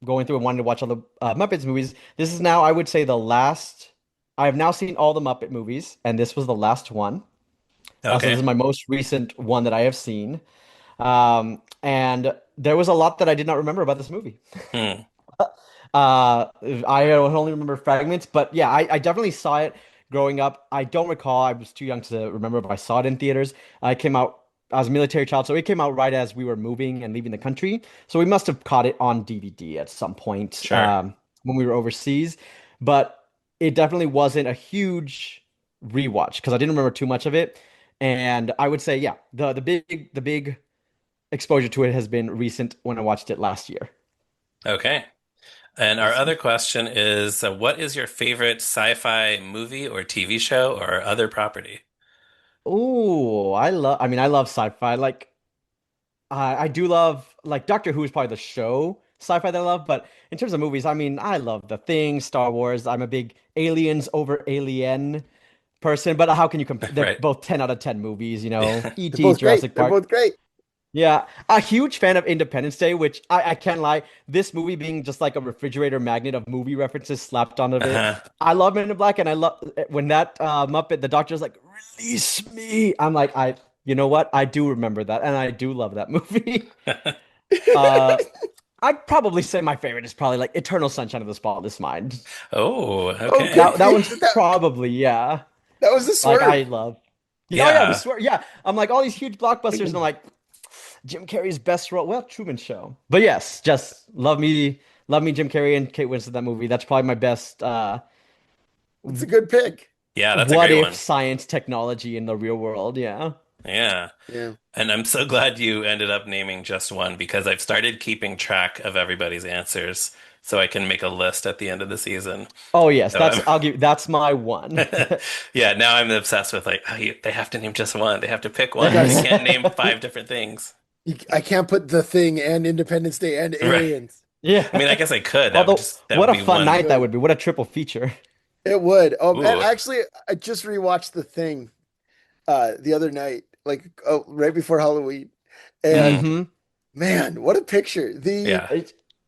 Speaker 3: going through and wanting to watch all the Muppets movies, this is now, I would say, the last. I've now seen all the Muppet movies, and this was the last one. So this
Speaker 1: Okay.
Speaker 3: is my most recent one that I have seen. And there was a lot that I did not remember about this movie.
Speaker 1: Hmm.
Speaker 3: Uh, I only remember fragments, but yeah, I definitely saw it growing up. I don't recall. I was too young to remember if I saw it in theaters. I came out. I was a military child, so it came out right as we were moving and leaving the country. So we must have caught it on DVD at some point
Speaker 1: Sure.
Speaker 3: when we were overseas. But it definitely wasn't a huge rewatch because I didn't remember too much of it. And I would say, yeah, the big exposure to it has been recent when I watched it last year.
Speaker 1: Okay. And our
Speaker 2: Awesome.
Speaker 1: other question is, what is your favorite sci-fi movie or TV show or other property?
Speaker 3: Oh, I love sci-fi. Like, I do love, like, Doctor Who is probably the show sci-fi that I love. But in terms of movies, I mean, I love The Thing, Star Wars. I'm a big aliens over alien person. But how can you compare? They're
Speaker 1: Right.
Speaker 3: both 10 out of 10 movies, you know,
Speaker 2: They're
Speaker 3: E.T.,
Speaker 2: both great.
Speaker 3: Jurassic
Speaker 2: They're
Speaker 3: Park.
Speaker 2: both great.
Speaker 3: Yeah, a huge fan of Independence Day, which I can't lie. This movie being just like a refrigerator magnet of movie references slapped onto it.
Speaker 1: Uh-huh.
Speaker 3: I love Men in Black, and I love when that Muppet, the doctor's like, "Release me." I'm like, you know what? I do remember that, and I do love that movie. Uh, I'd probably say my favorite is probably like Eternal Sunshine of the Spotless Mind.
Speaker 1: Oh, okay.
Speaker 3: That
Speaker 2: Okay.
Speaker 3: one's probably, yeah.
Speaker 2: That was a
Speaker 3: Like I
Speaker 2: swerve.
Speaker 3: love. Oh yeah, we
Speaker 1: Yeah.
Speaker 3: swear. Yeah, I'm like all these huge blockbusters, and I'm like. Jim Carrey's best role. Well, Truman Show. But yes, just love me, Jim Carrey and Kate Winslet that movie. That's probably my best
Speaker 2: It's a good pick.
Speaker 1: Yeah, that's a
Speaker 3: what
Speaker 1: great
Speaker 3: if
Speaker 1: one.
Speaker 3: science technology in the real world. Yeah.
Speaker 1: Yeah.
Speaker 2: Yeah.
Speaker 1: And I'm so glad you ended up naming just one because I've started keeping track of everybody's answers so I can make a list at the end of the season.
Speaker 3: Oh yes,
Speaker 1: So I'm
Speaker 3: that's my one.
Speaker 1: yeah, now I'm obsessed with like, oh, they have to name just one. They have to pick
Speaker 2: You
Speaker 1: one. They
Speaker 2: guys,
Speaker 1: can't name five different things.
Speaker 2: I can't put The Thing and Independence Day and
Speaker 1: Right.
Speaker 2: Aliens.
Speaker 1: I mean, I
Speaker 3: Yeah.
Speaker 1: guess I could.
Speaker 3: Although
Speaker 1: That
Speaker 3: what
Speaker 1: would
Speaker 3: a
Speaker 1: be
Speaker 3: fun
Speaker 2: You
Speaker 1: one.
Speaker 3: night that
Speaker 2: could.
Speaker 3: would be. What a triple feature.
Speaker 2: It would. And
Speaker 1: Ooh.
Speaker 2: actually, I just rewatched The Thing the other night, like right before Halloween. And
Speaker 1: Hmm.
Speaker 3: Hmm.
Speaker 2: man, what a picture.
Speaker 1: Yeah.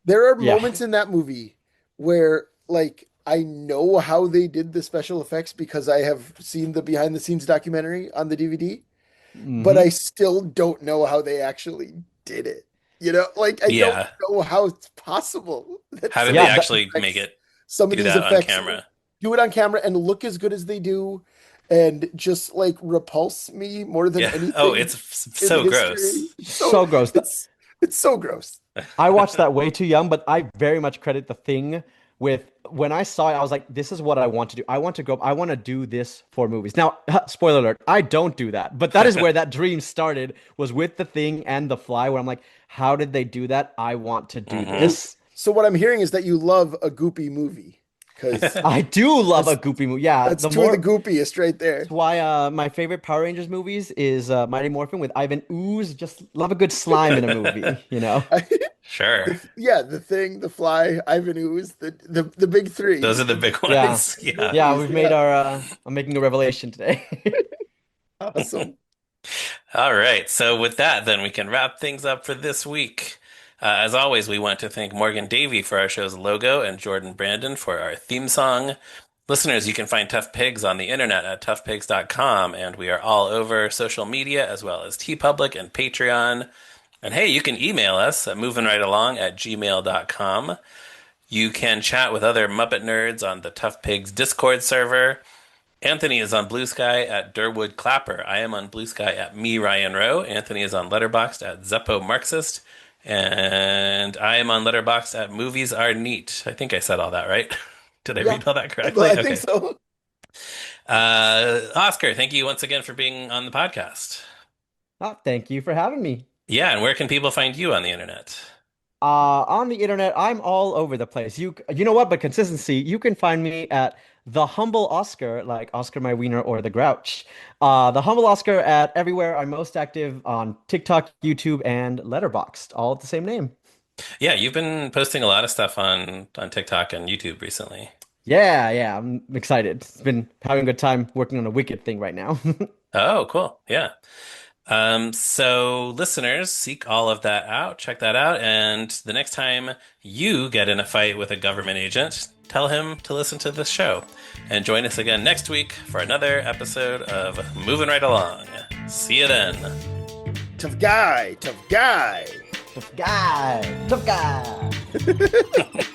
Speaker 2: There are
Speaker 3: Yeah.
Speaker 2: moments in that movie where like I know how they did the special effects because I have seen the behind the scenes documentary on the DVD, but I
Speaker 3: Hmm.
Speaker 2: still don't know how they actually did it. Like I don't
Speaker 1: Yeah.
Speaker 2: know how it's possible that
Speaker 1: How did
Speaker 2: some
Speaker 1: they
Speaker 2: of
Speaker 3: Yeah.
Speaker 2: these
Speaker 1: actually make
Speaker 2: effects,
Speaker 1: it
Speaker 2: some of
Speaker 1: do
Speaker 2: these
Speaker 1: that on
Speaker 2: effects
Speaker 1: camera?
Speaker 2: do it on camera and look as good as they do and just like repulse me more than
Speaker 1: Yeah. Oh,
Speaker 2: anything
Speaker 1: it's
Speaker 2: in
Speaker 1: so
Speaker 2: history.
Speaker 1: gross.
Speaker 2: So
Speaker 3: So gross.
Speaker 2: it's so gross.
Speaker 3: I watched that way too young, but I very much credit The Thing with when I saw it, I was like, this is what I want to do. I want to do this for movies. Now, spoiler alert, I don't do that, but that is where that dream started, was with The Thing and The Fly, where I'm like, how did they do that? I want to do
Speaker 1: Hmm.
Speaker 2: Oh,
Speaker 3: this.
Speaker 2: so what I'm hearing is that you love a goopy movie because
Speaker 3: I do love a
Speaker 2: that's
Speaker 3: goopy movie. Yeah,
Speaker 2: that's two of the goopiest right
Speaker 3: that's
Speaker 2: there.
Speaker 3: why my favorite Power Rangers movies is Mighty Morphin with Ivan Ooze. Just love a good slime in a movie, you know?
Speaker 1: Sure.
Speaker 2: Yeah, the Thing, the Fly, Ivan Ooze, the big three,
Speaker 1: Those are the big
Speaker 3: Yeah.
Speaker 1: ones.
Speaker 2: the
Speaker 1: Yeah.
Speaker 3: Yeah,
Speaker 2: goopies.
Speaker 3: we've made
Speaker 2: Yeah,
Speaker 3: our I'm making a revelation today.
Speaker 2: awesome.
Speaker 1: All right. So with that, then we can wrap things up for this week. As always, we want to thank Morgan Davy for our show's logo and Jordan Brandon for our theme song. Listeners, you can find Tough Pigs on the internet at toughpigs.com, and we are all over social media as well as TeePublic and Patreon. And hey, you can email us at movingrightalong@gmail.com. You can chat with other Muppet nerds on the Tough Pigs Discord server. Anthony is on Blue Sky at Durwood Clapper. I am on Blue Sky at me, Ryan Rowe. Anthony is on Letterboxd at Zeppo Marxist. And I am on Letterboxd at Movies Are Neat. I think I said all that right. Did I
Speaker 2: Yeah,
Speaker 1: read all that
Speaker 2: well,
Speaker 1: correctly?
Speaker 2: I think
Speaker 1: Okay.
Speaker 2: so.
Speaker 1: Oscar, thank you once again for being on the podcast.
Speaker 3: Thank you for having me.
Speaker 1: Yeah, and where can people find you on the internet?
Speaker 3: On the internet, I'm all over the place. You know what? But consistency, you can find me at the humble Oscar, like Oscar My Wiener or the Grouch. The humble Oscar at everywhere. I'm most active on TikTok, YouTube, and Letterboxd, all at the same name.
Speaker 1: Yeah, you've been posting a lot of stuff on TikTok and YouTube recently.
Speaker 3: Yeah, I'm excited. It's been having a good time working on a Wicked thing right now.
Speaker 1: Oh, cool. Yeah. So listeners, seek all of that out, check that out, and the next time you get in a fight with a government agent, tell him to listen to this show. And join us again next week for another episode of Moving Right Along. See you then.
Speaker 2: Tough guy, tough guy.
Speaker 3: Tough guy, tough guy.